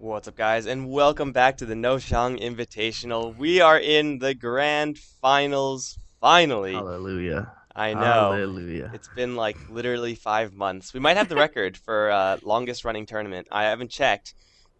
What's up, guys, and welcome back to the NoShang Invitational. We are in the grand finals, finally. Hallelujah. I know. Hallelujah. It's been like literally 5 months. We might have the record for longest running tournament. I haven't checked,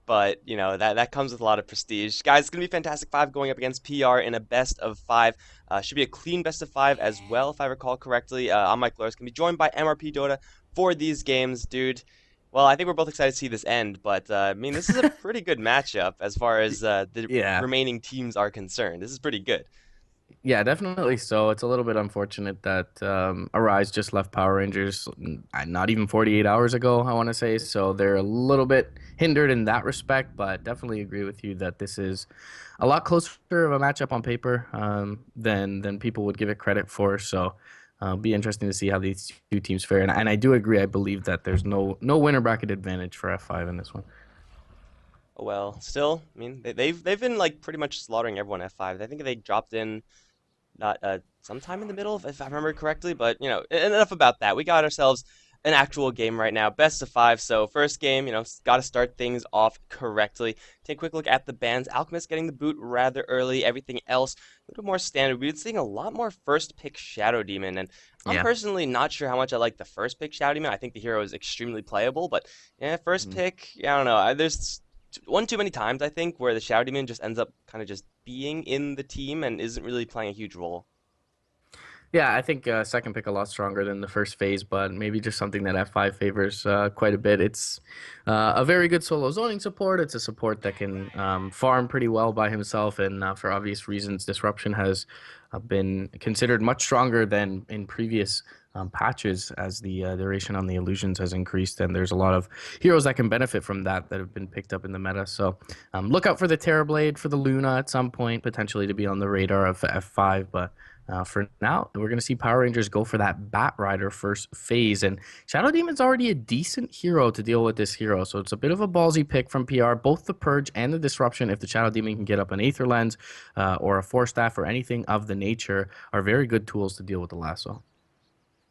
but that comes with a lot of prestige. Guys, it's gonna be Fantastic Five going up against PR in a best of five. Should be a clean best of five as well, if I recall correctly. I'm Mikelorus, gonna be joined by Mrpdota for these games, dude. Well, I think we're both excited to see this end, but I mean, this is a pretty good matchup as far as the Yeah. remaining teams are concerned. This is pretty good. Yeah, definitely so. It's a little bit unfortunate that Arise just left Power Rangers not even 48 hours ago, I want to say. So they're a little bit hindered in that respect, but definitely agree with you that this is a lot closer of a matchup on paper than people would give it credit for. So it'll be interesting to see how these two teams fare. And I do agree. I believe that there's no winner bracket advantage for F5 in this one. Well, still, I mean, they've been like pretty much slaughtering everyone F5. I think they dropped in not sometime in the middle, if I remember correctly. But enough about that. We got ourselves an actual game right now, best of five. So first game, got to start things off correctly. Take a quick look at the bans. Alchemist getting the boot rather early. Everything else a little more standard. We've been seeing a lot more first pick Shadow Demon, and I'm Yeah. personally not sure how much I like the first pick Shadow Demon. I think the hero is extremely playable, but yeah, first pick, yeah, I don't know. There's one too many times I think where the Shadow Demon just ends up kind of just being in the team and isn't really playing a huge role. Yeah, I think second pick a lot stronger than the first phase, but maybe just something that F5 favors quite a bit. It's a very good solo zoning support. It's a support that can farm pretty well by himself, and for obvious reasons, Disruption has been considered much stronger than in previous patches as the duration on the illusions has increased, and there's a lot of heroes that can benefit from that have been picked up in the meta. So look out for the Terrorblade, for the Luna at some point, potentially to be on the radar of F5, but for now, we're going to see Power Rangers go for that Bat Rider first phase. And Shadow Demon's already a decent hero to deal with this hero. So it's a bit of a ballsy pick from PR. Both the Purge and the Disruption, if the Shadow Demon can get up an Aether Lens or a Force Staff or anything of the nature, are very good tools to deal with the lasso.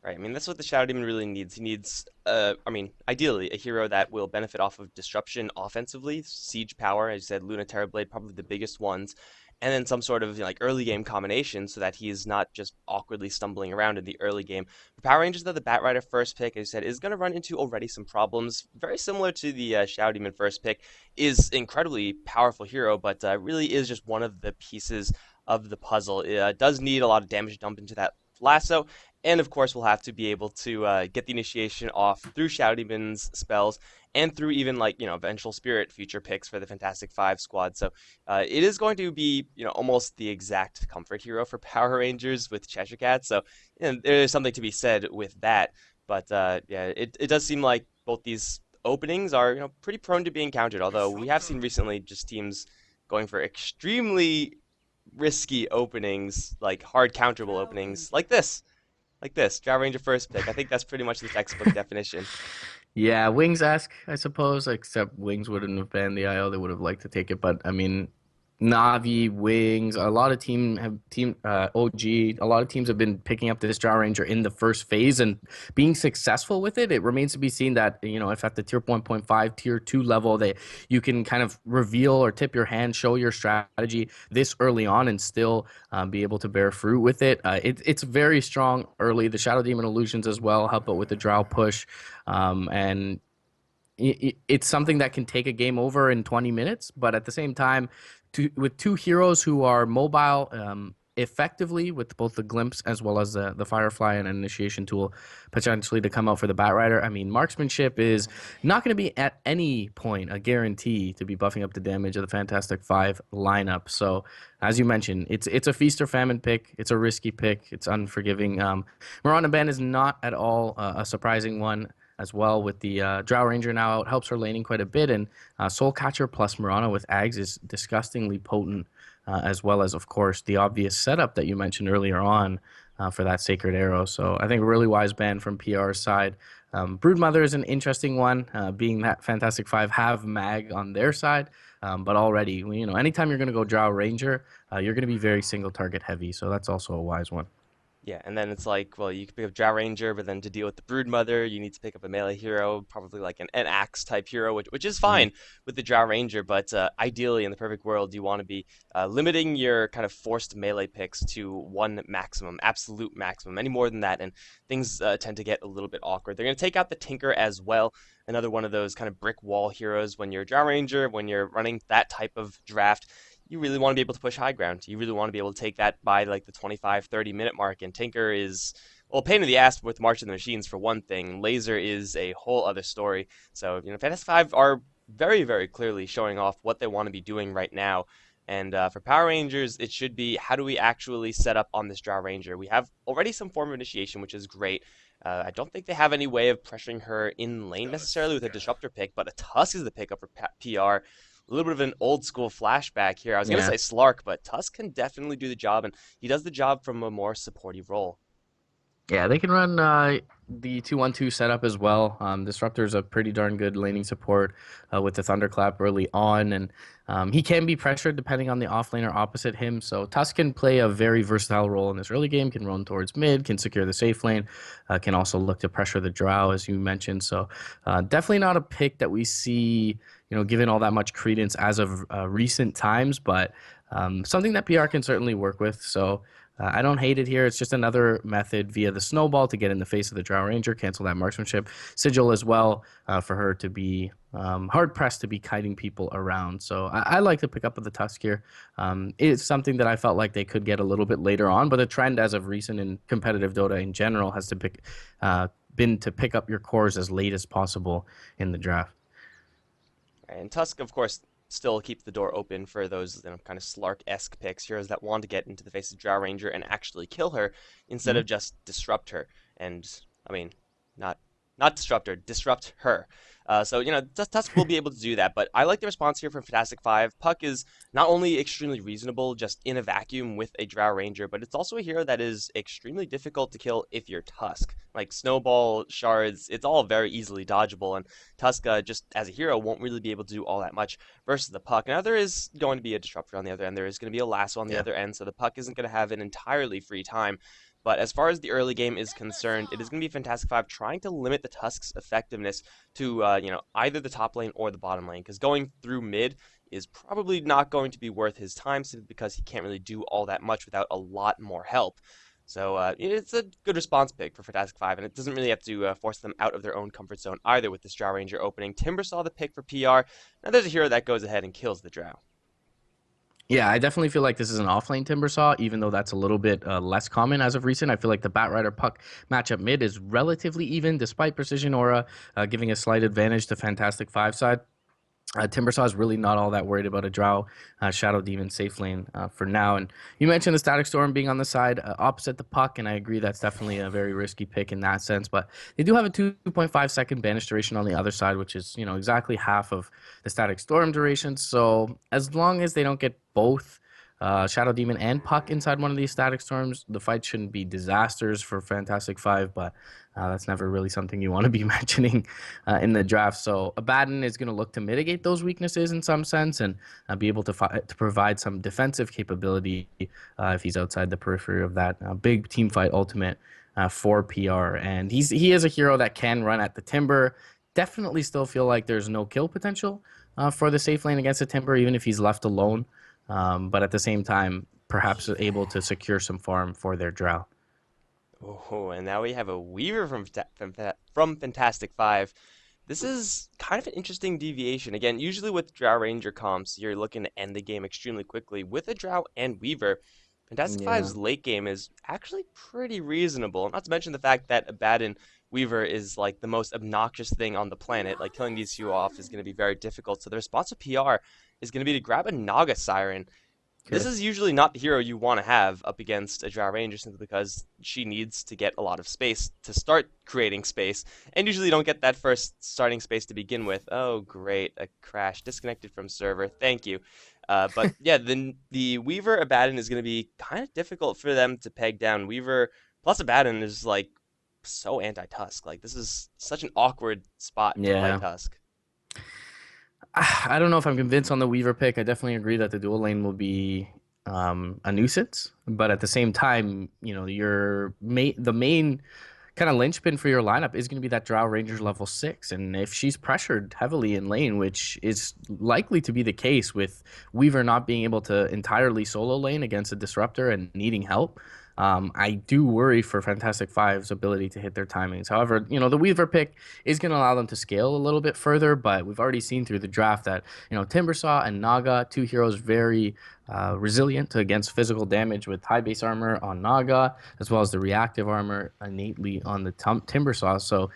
Right. I mean, that's what the Shadow Demon really needs. He needs, I mean, ideally, a hero that will benefit off of disruption offensively, siege power, as you said, Luna Terrorblade, probably the biggest ones, and then some sort of like early game combination so that he's not just awkwardly stumbling around in the early game. For Power Rangers, though, the Bat Rider first pick, as you said, is going to run into already some problems, very similar to the Shadow Demon first pick. Is incredibly powerful hero, but really is just one of the pieces of the puzzle. It does need a lot of damage dumped into that lasso, and of course, we'll have to be able to get the initiation off through Shadow Demon's spells and through even like, Vengeful Spirit future picks for the Fantastic Five squad. So it is going to be, almost the exact comfort hero for Power Rangers with Cheshire Cat. So there is something to be said with that. But yeah, it does seem like both these openings are, pretty prone to being countered. Although we have seen recently just teams going for extremely risky openings, like hard counterable openings, like this, Drow Ranger first pick. I think that's pretty much the textbook definition. Yeah, Wings ask, I suppose, except Wings wouldn't have banned the IO. They would have liked to take it. But I mean, Navi, Wings, a lot of OG, a lot of teams have been picking up this Drow Ranger in the first phase and being successful with it. It remains to be seen that, if at the tier 1.5, tier 2 level, you can kind of reveal or tip your hand, show your strategy this early on and still be able to bear fruit with it. It's very strong early. The Shadow Demon illusions as well help out with the Drow push. And it's something that can take a game over in 20 minutes, but at the same time, with two heroes who are mobile effectively with both the glimpse as well as the Firefly and an initiation tool potentially to come out for the Bat Rider. I mean, marksmanship is not going to be at any point a guarantee to be buffing up the damage of the Fantastic Five lineup. So, as you mentioned, it's a feast or famine pick. It's a risky pick. It's unforgiving. Miranda Ben is not at all a surprising one as well with the Drow Ranger now out. Helps her laning quite a bit. And Soul Catcher plus Murano with Ags is disgustingly potent, as well as, of course, the obvious setup that you mentioned earlier on for that Sacred Arrow. So I think a really wise ban from PR's side. Broodmother is an interesting one, being that Fantastic Five have Mag on their side. But already, anytime you're going to go Drow Ranger, you're going to be very single target heavy. So that's also a wise one. Yeah, and then it's like, well, you can pick up Drow Ranger, but then to deal with the Brood Mother, you need to pick up a melee hero, probably like an axe type hero, which is Hmm. fine with the Drow Ranger, but ideally in the perfect world, you want to be limiting your kind of forced melee picks to one maximum, absolute maximum. Any more than that, and things tend to get a little bit awkward. They're going to take out the Tinker as well, another one of those kind of brick wall heroes when you're Drow Ranger, when you're running that type of draft. You really want to be able to push high ground. You really want to be able to take that by like the 25, 30-minute mark. And Tinker is, well, a pain in the ass with March of the Machines for one thing. Laser is a whole other story. So, Fantasy 5 are very, very clearly showing off what they want to be doing right now. And for Power Rangers, it should be how do we actually set up on this Drow Ranger? We have already some form of initiation, which is great. I don't think they have any way of pressuring her in lane necessarily with a disruptor pick, but a Tusk is the pickup for PR. A little bit of an old school flashback here. I was going to Yeah. say Slark, but Tusk can definitely do the job, and he does the job from a more supportive role. Yeah, they can run the 2-1-2 setup as well. Disruptor's a pretty darn good laning support with the Thunderclap early on, and he can be pressured depending on the offlaner opposite him. So Tusk can play a very versatile role in this early game, can run towards mid, can secure the safe lane, can also look to pressure the Drow, as you mentioned. So definitely not a pick that we see, given all that much credence as of recent times, but something that PR can certainly work with. So I don't hate it here. It's just another method via the snowball to get in the face of the Drow Ranger, cancel that marksmanship. Sigil as well for her to be hard pressed to be kiting people around. So I like the pickup of the Tusk here. It's something that I felt like they could get a little bit later on, but the trend as of recent in competitive Dota in general has been to pick up your cores as late as possible in the draft. And Tusk, of course, still keeps the door open for those kind of Slark-esque picks, heroes that want to get into the face of Drow Ranger and actually kill her instead Mhm. of just disrupt her. And I mean, not not disrupt her, disrupt her. So Tusk will be able to do that. But I like the response here from Fantastic Five. Puck is not only extremely reasonable, just in a vacuum with a Drow Ranger, but it's also a hero that is extremely difficult to kill if you're Tusk. Like Snowball, Shards, it's all very easily dodgeable, and Tuska, just as a hero, won't really be able to do all that much versus the Puck. Now, there is going to be a Disruptor on the other end. There is going to be a Lasso on the Yeah. other end, so the Puck isn't going to have an entirely free time. But as far as the early game is concerned, it is going to be Fantastic Five trying to limit the Tusk's effectiveness to, either the top lane or the bottom lane. Because going through mid is probably not going to be worth his time simply because he can't really do all that much without a lot more help. So it's a good response pick for Fantastic Five, and it doesn't really have to force them out of their own comfort zone either with this Drow Ranger opening. Timber saw the pick for PR. Now there's a hero that goes ahead and kills the Drow. Yeah, I definitely feel like this is an offlane Timbersaw, even though that's a little bit less common as of recent. I feel like the Batrider Puck matchup mid is relatively even, despite Precision Aura giving a slight advantage to Fantastic Five side. Timbersaw is really not all that worried about a Drow Shadow Demon safe lane for now. And you mentioned the Static Storm being on the side opposite the puck, and I agree that's definitely a very risky pick in that sense. But they do have a 2.5-second banish duration on the other side, which is exactly half of the Static Storm duration. So as long as they don't get both Shadow Demon and Puck inside one of these Static Storms, the fight shouldn't be disasters for Fantastic Five, but that's never really something you want to be mentioning in the draft. So Abaddon is going to look to mitigate those weaknesses in some sense and be able to provide some defensive capability if he's outside the periphery of that big team fight ultimate for PR. And he is a hero that can run at the Timber. Definitely still feel like there's no kill potential for the safe lane against the Timber, even if he's left alone. But at the same time, perhaps able to secure some farm for their Drow. Oh, and now we have a Weaver from Fantastic Five. This is kind of an interesting deviation. Again, usually with Drow Ranger comps, you're looking to end the game extremely quickly. With a Drow and Weaver, Fantastic Yeah. Five's late game is actually pretty reasonable. Not to mention the fact that Abaddon Weaver is like the most obnoxious thing on the planet. Like killing these two off is going to be very difficult. So the response to PR is going to be to grab a Naga Siren. This Okay. is usually not the hero you want to have up against a Drow Ranger simply because she needs to get a lot of space to start creating space, and usually you don't get that first starting space to begin with. Oh, great, a crash, disconnected from server. Thank you. But yeah, the Weaver Abaddon is going to be kind of difficult for them to peg down. Weaver plus Abaddon is like so anti-Tusk. Like this is such an awkward spot to play Yeah. Tusk. I don't know if I'm convinced on the Weaver pick. I definitely agree that the dual lane will be a nuisance, but at the same time, the main kind of linchpin for your lineup is going to be that Drow Ranger level 6. And if she's pressured heavily in lane, which is likely to be the case with Weaver not being able to entirely solo lane against a disruptor and needing help, I do worry for Fantastic Five's ability to hit their timings. However, the Weaver pick is going to allow them to scale a little bit further, but we've already seen through the draft that, Timbersaw and Naga, two heroes very resilient against physical damage with high base armor on Naga, as well as the reactive armor innately on the Timbersaw. So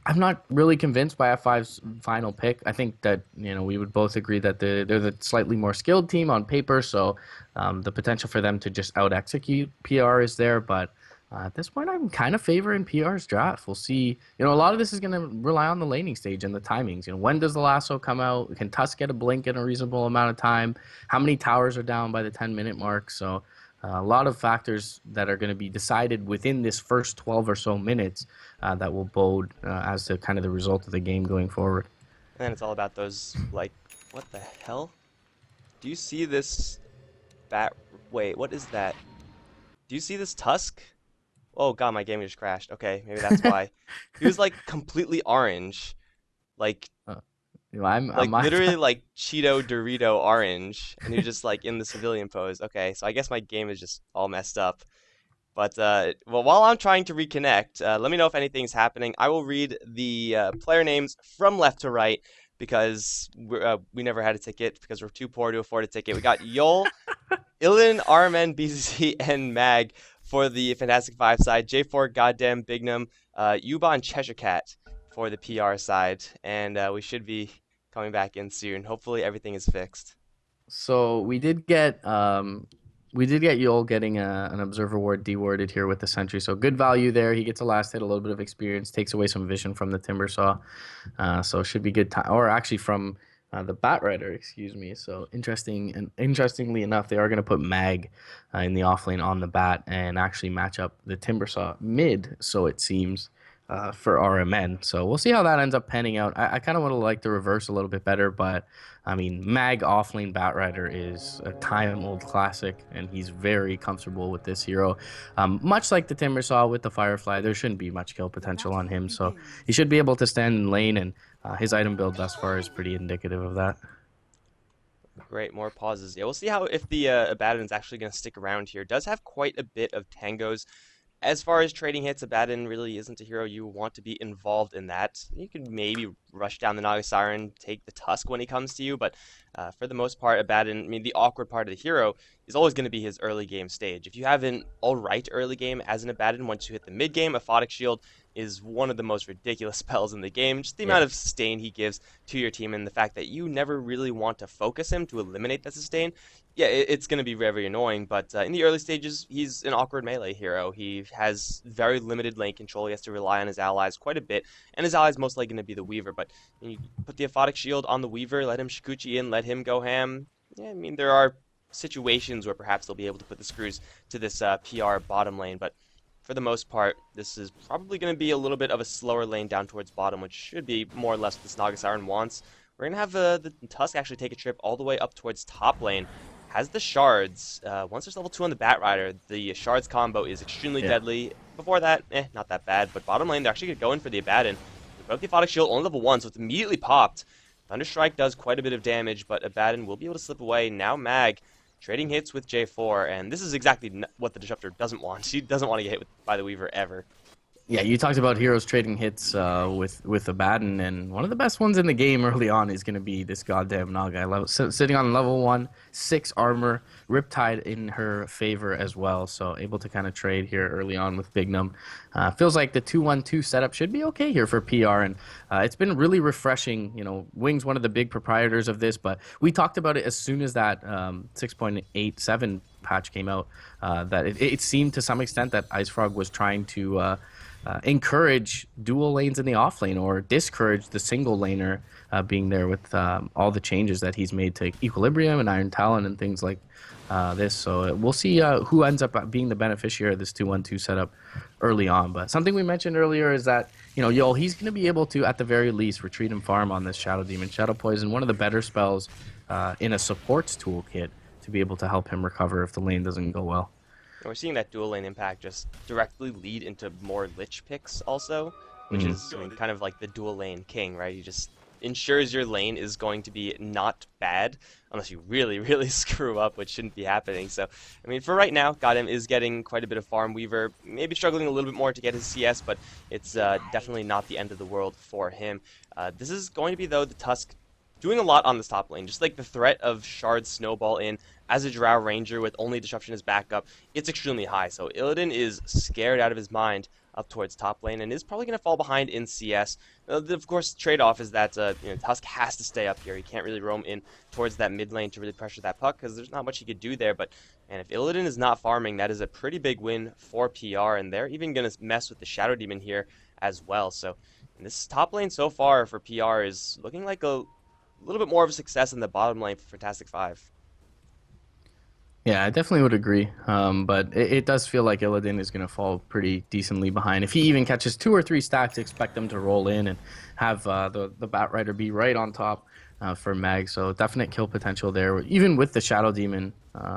I'm not really convinced by F5's final pick. I think that we would both agree that they're the slightly more skilled team on paper, so the potential for them to just out execute PR is there. But at this point, I'm kind of favoring PR's draft. We'll see. A lot of this is going to rely on the laning stage and the timings. When does the lasso come out? Can Tusk get a blink in a reasonable amount of time? How many towers are down by the 10-minute mark? So a lot of factors that are going to be decided within this first 12 or so minutes that will bode as to kind of the result of the game going forward. And then it's all about those, like, what the hell? Do you see this bat? Wait, what is that? Do you see this Tusk? Oh god, my game just crashed. Okay, maybe that's why. He was like completely orange. Like Uh, I'm like literally like Cheeto Dorito orange. And he was just like in the civilian pose. Okay, so I guess my game is just all messed up. But well, while I'm trying to reconnect, let me know if anything's happening. I will read the player names from left to right because we never had a ticket because we're too poor to afford a ticket. We got Yol, Ilan, RMN, BZC, and Mag for the Fantastic Five side. J4, Goddamn, Bignum, Yuba, and Cheshire Cat for the PR side. And we should be coming back in soon. Hopefully everything is fixed. So we did get Yol getting an observer ward dewarded here with the sentry. So good value there. He gets a last hit, a little bit of experience, takes away some vision from the Timbersaw. So should be good time, or actually from the Bat Rider, excuse me. So interestingly enough, they are going to put Mag in the offlane on the Bat and actually match up the Timbersaw mid. So it seems. For RMN. So we'll see how that ends up panning out. I kind of would have liked the reverse a little bit better, but I mean, Mag offlane Batrider is a time-old classic, and he's very comfortable with this hero. Much like the Timbersaw with the Firefly, there shouldn't be much kill potential on him, so he should be able to stand in lane, and his item build thus far is pretty indicative of that. Great, more pauses. Yeah, we'll see how if the Abaddon's actually going to stick around here. Does have quite a bit of tangos. As far as trading hits, Abaddon really isn't a hero you want to be involved in that. You could maybe rush down the Naga Siren, take the Tusk when he comes to you, but for the most part, Abaddon, I mean, the awkward part of the hero is always going to be his early game stage. If you have an alright early game as an Abaddon, once you hit the mid game, Aphotic Shield is one of the most ridiculous spells in the game. Just the Yeah. amount of sustain he gives to your team and the fact that you never really want to focus him to eliminate that sustain. Yeah, it's going to be very annoying, but in the early stages, he's an awkward melee hero. He has very limited lane control. He has to rely on his allies quite a bit, and his allies mostly going to be the Weaver. But you put the Aphotic Shield on the Weaver, let him Shikuchi in, let him go ham. Yeah, I mean, there are situations where perhaps they'll be able to put the screws to this PR bottom lane, but for the most part, this is probably going to be a little bit of a slower lane down towards bottom, which should be more or less what this Naga Siren wants. We're going to have the Tusk actually take a trip all the way up towards top lane. Has the shards. Once there's level 2 on the Bat Rider, the shards combo is extremely Yeah. deadly. Before that, not that bad. But bottom lane, they're actually going to go in for the Abaddon. They put up the Aphotic Shield, only level 1, so it's immediately popped. Thunderstrike does quite a bit of damage, but Abaddon will be able to slip away. Now Mag trading hits with J4, and this is exactly what the Disruptor doesn't want. She doesn't want to get hit by the Weaver ever. Yeah, you talked about heroes trading hits with Abaddon, and one of the best ones in the game early on is going to be this goddamn Naga. Sitting on level 1, 6 armor, Riptide in her favor as well, so able to kind of trade here early on with Bignum. Feels like the 2-1-2 setup should be okay here for PR, and it's been really refreshing. Wing's one of the big proprietors of this, but we talked about it as soon as that 6.87 patch came out, that it seemed to some extent that IceFrog was trying to encourage dual lanes in the off lane or discourage the single laner being there with all the changes that he's made to Equilibrium and Iron Talon and things like this. So we'll see who ends up being the beneficiary of this 2-1-2 setup early on. But something we mentioned earlier is that, Yol, he's going to be able to, at the very least, retreat and farm on this Shadow Demon. Shadow Poison, one of the better spells in a support's toolkit to be able to help him recover if the lane doesn't go well. And we're seeing that dual lane impact just directly lead into more Lich picks also, which is, I mean, kind of like the dual lane king, right? He just ensures your lane is going to be not bad unless you really, really screw up, which shouldn't be happening. So, I mean, for right now, Goddam is getting quite a bit of farm. Weaver maybe struggling a little bit more to get his CS, but it's definitely not the end of the world for him. This is going to be, though, the Tusk doing a lot on this top lane. Just like the threat of Shard Snowball in as a Drow Ranger with only Disruption as backup, it's extremely high. So Illidan is scared out of his mind up towards top lane and is probably going to fall behind in CS. Of course, trade-off is that Tusk has to stay up here. He can't really roam in towards that mid lane to really pressure that puck because there's not much he could do there. But man, if Illidan is not farming, that is a pretty big win for PR, and they're even going to mess with the Shadow Demon here as well. So this top lane so far for PR is looking like a little bit more of a success in the bottom lane for Fantastic Five. Yeah, I definitely would agree. But it does feel like Illidan is going to fall pretty decently behind. If he even catches 2 or 3 stacks, expect them to roll in and have the Batrider be right on top for Mag. So definite kill potential there, even with the Shadow Demon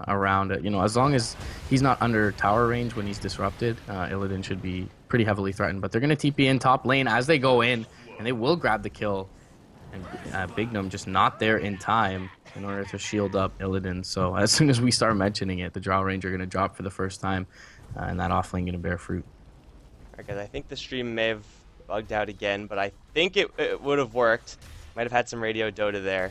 around it. As long as he's not under tower range when he's disrupted, Illidan should be pretty heavily threatened. But they're going to TP in top lane as they go in, and they will grab the kill. And Big Gnome just not there in time in order to shield up Illidan. So as soon as we start mentioning it, the Drow Ranger are going to drop for the first time, and that offlane going to bear fruit. Alright guys, I think the stream may have bugged out again, but I think it would have worked. Might have had some radio Dota there.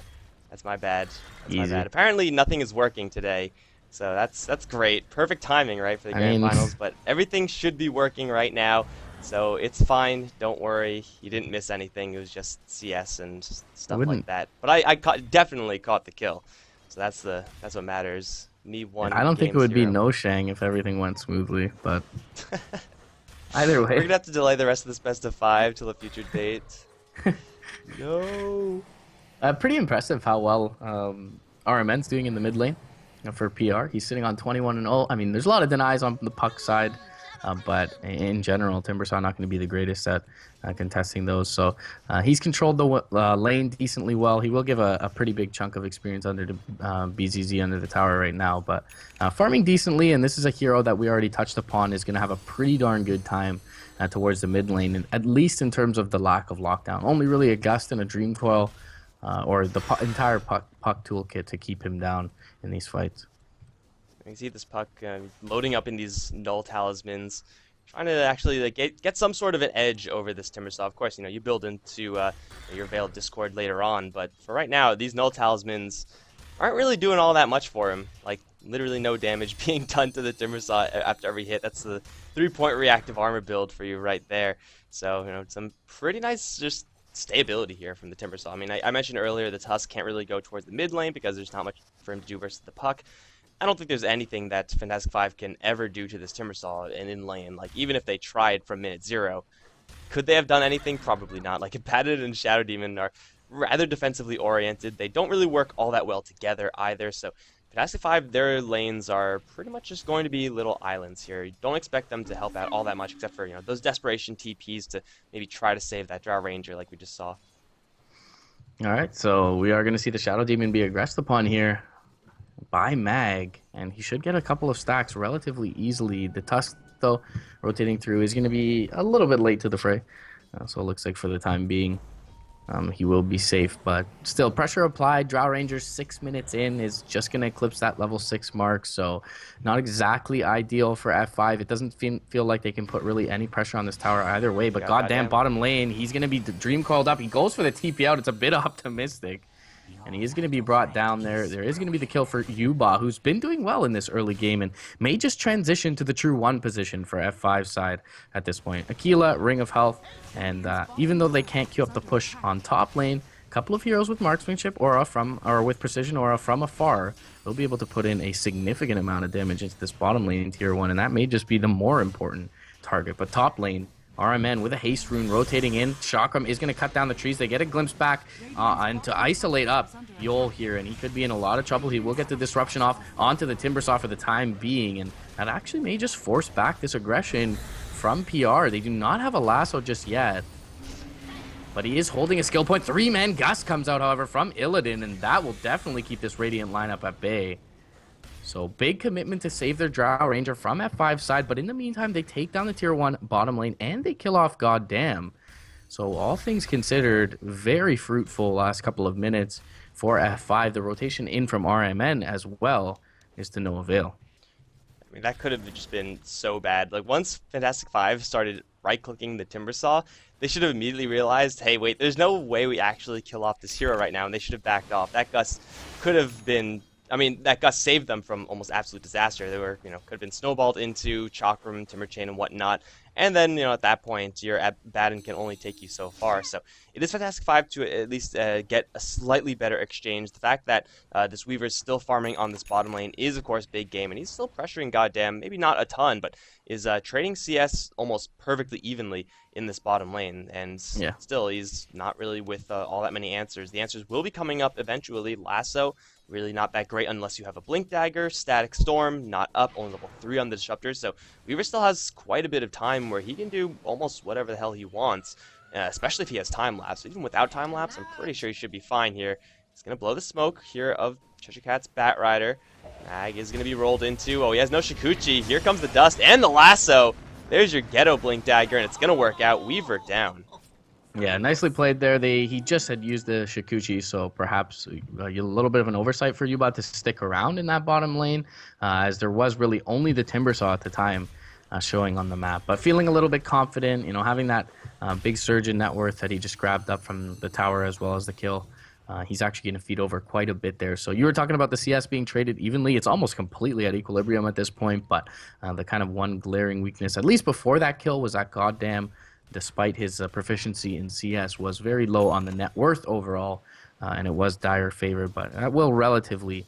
That's my bad. That's my bad. Apparently nothing is working today, so that's great. Perfect timing, right, for the Grand Finals, but everything should be working right now. So it's fine, don't worry, you didn't miss anything, it was just CS and stuff like that. But I definitely caught the kill, so that's what matters. Me one. I don't think it would be NoShang if everything went smoothly, but either way. We're gonna have to delay the rest of this best of 5 till a future date. No. Pretty impressive how well RMN's doing in the mid lane for PR. He's sitting on 21-0. I mean, there's a lot of denies on the puck side. But in general, Timbersaw not going to be the greatest at contesting those. So he's controlled the lane decently well. He will give a pretty big chunk of experience under the BZZ under the tower right now. But farming decently, and this is a hero that we already touched upon, is going to have a pretty darn good time towards the mid lane, and at least in terms of the lack of lockdown. Only really a Gust and a Dream Coil or the entire puck toolkit to keep him down in these fights. You can see this puck loading up in these null talismans, trying to actually get some sort of an edge over this Timbersaw. Of course, you build into your Veil of Discord later on, but for right now, these null talismans aren't really doing all that much for him. Like, literally no damage being done to the Timbersaw after every hit. That's the 3-point reactive armor build for you right there. So, some pretty nice just stability here from the Timbersaw. I mean, I mentioned earlier the Tusk can't really go towards the mid lane because there's not much for him to do versus the puck. I don't think there's anything that Fantastic Five can ever do to this Timbersaw in lane. Like, even if they tried from minute 0, could they have done anything? Probably not. Like, Padded and Shadow Demon are rather defensively oriented. They don't really work all that well together either. So, Fantastic Five, their lanes are pretty much just going to be little islands here. You don't expect them to help out all that much, except for those desperation TPs to maybe try to save that Drow Ranger, like we just saw. All right, so we are going to see the Shadow Demon be aggressed upon here by Mag, and he should get a couple of stacks relatively easily. The Tusk, though, rotating through, is going to be a little bit late to the fray. So it looks like for the time being, he will be safe. But still, pressure applied. Drow Ranger 6 minutes in is just going to eclipse that level 6 mark. So not exactly ideal for F5. It doesn't feel like they can put really any pressure on this tower either way. But goddamn bottom lane, he's going to be dream called up. He goes for the TP out. It's a bit optimistic. And he is going to be brought down there. There is going to be the kill for Yuba, who's been doing well in this early game and may just transition to the true 1 position for F5 side at this point. Aquila, Ring of Health, and even though they can't queue up the push on top lane, a couple of heroes with marksmanship or with precision aura from afar will be able to put in a significant amount of damage into this bottom lane in tier 1, and that may just be the more important target. But top lane, RMN with a haste rune rotating in. Chakram is going to cut down the trees. They get a glimpse back and to isolate up Yol here, and he could be in a lot of trouble. He will get the disruption off onto the Timbersaw for the time being, and that actually may just force back this aggression from PR. They do not have a lasso just yet, but he is holding a skill point. 3-man Gust comes out, however, from Illidan, and that will definitely keep this Radiant lineup at bay. So big commitment to save their Drow Ranger from F5 side, but in the meantime, they take down the tier 1 bottom lane and they kill off Goddamn. So all things considered, very fruitful last couple of minutes for F5. The rotation in from RMN as well is to no avail. I mean, that could have just been so bad. Like, once Fantastic Five started right-clicking the Timber Saw, they should have immediately realized, hey, wait, there's no way we actually kill off this hero right now, and they should have backed off. That Gus could have been, I mean, that Gus saved them from almost absolute disaster. They were, could have been snowballed into Chakram, Timber Chain, and whatnot. And then, at that point, your Abaddon can only take you so far. So it is Fantastic Five to at least get a slightly better exchange. The fact that this Weaver is still farming on this bottom lane is, of course, big game, and he's still pressuring Goddamn, maybe not a ton, but is trading CS almost perfectly evenly in this bottom lane. And Yeah. still, he's not really with all that many answers. The answers will be coming up eventually. Lasso, really not that great unless you have a Blink Dagger. Static Storm, not up, only level 3 on the Disruptor. So Weaver still has quite a bit of time where he can do almost whatever the hell he wants, especially if he has time lapse. Even without time lapse, I'm pretty sure he should be fine here. He's going to blow the smoke here of Cheshire Cat's Batrider. Mag is going to be rolled into. Oh, he has no Shikuchi. Here comes the dust and the lasso. There's your Ghetto Blink Dagger, and it's going to work out. Weaver down. Yeah, nicely played there. He just had used the Shikuchi, so perhaps a little bit of an oversight for Yuba to stick around in that bottom lane, as there was really only the Timber Saw at the time showing on the map. But feeling a little bit confident, having that big surge in net worth that he just grabbed up from the tower as well as the kill. He's actually going to feed over quite a bit there. So you were talking about the CS being traded evenly. It's almost completely at equilibrium at this point, but the kind of one glaring weakness, at least before that kill, was that Goddamn, despite his proficiency in CS, was very low on the net worth overall, and it was dire favored, but that will relatively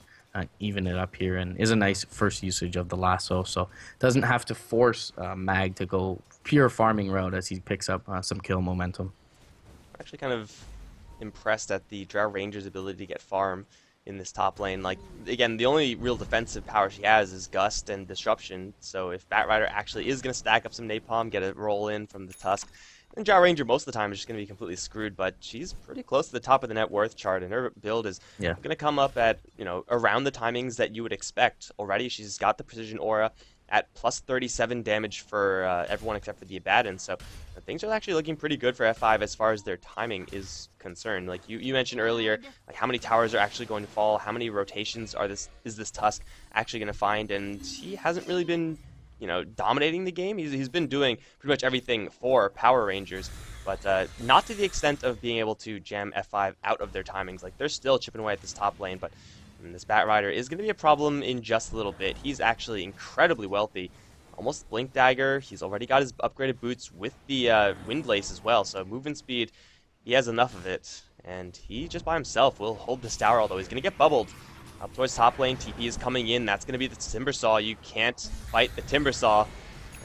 even it up here, and is a nice first usage of the lasso, so doesn't have to force Mag to go pure farming route as he picks up some kill momentum. Actually kind of impressed at the Drow Ranger's ability to get farm in this top lane. Like, again, the only real defensive power she has is Gust and Disruption, so if Batrider actually is going to stack up some Napalm, get a roll in from the Tusk, then Drow Ranger most of the time is just going to be completely screwed, but she's pretty close to the top of the net worth chart, and her build is going to come up at, around the timings that you would expect already. She's got the Precision Aura at plus 37 damage for everyone except for the Abaddon, so things are actually looking pretty good for F5 as far as their timing is concerned. Like you mentioned earlier, like how many towers are actually going to fall, how many rotations is this Tusk actually going to find, and he hasn't really been dominating the game. He's been doing pretty much everything for Power Rangers, but not to the extent of being able to jam F5 out of their timings. Like, they're still chipping away at this top lane, but this Batrider is going to be a problem in just a little bit. He's actually incredibly wealthy. Almost Blink Dagger. He's already got his upgraded boots with the Wind Lace as well, so movement speed, he has enough of it. And he, just by himself, will hold this tower, although he's going to get bubbled. Up towards top lane, TP is coming in. That's going to be the Timber Saw. You can't fight the Timber Saw,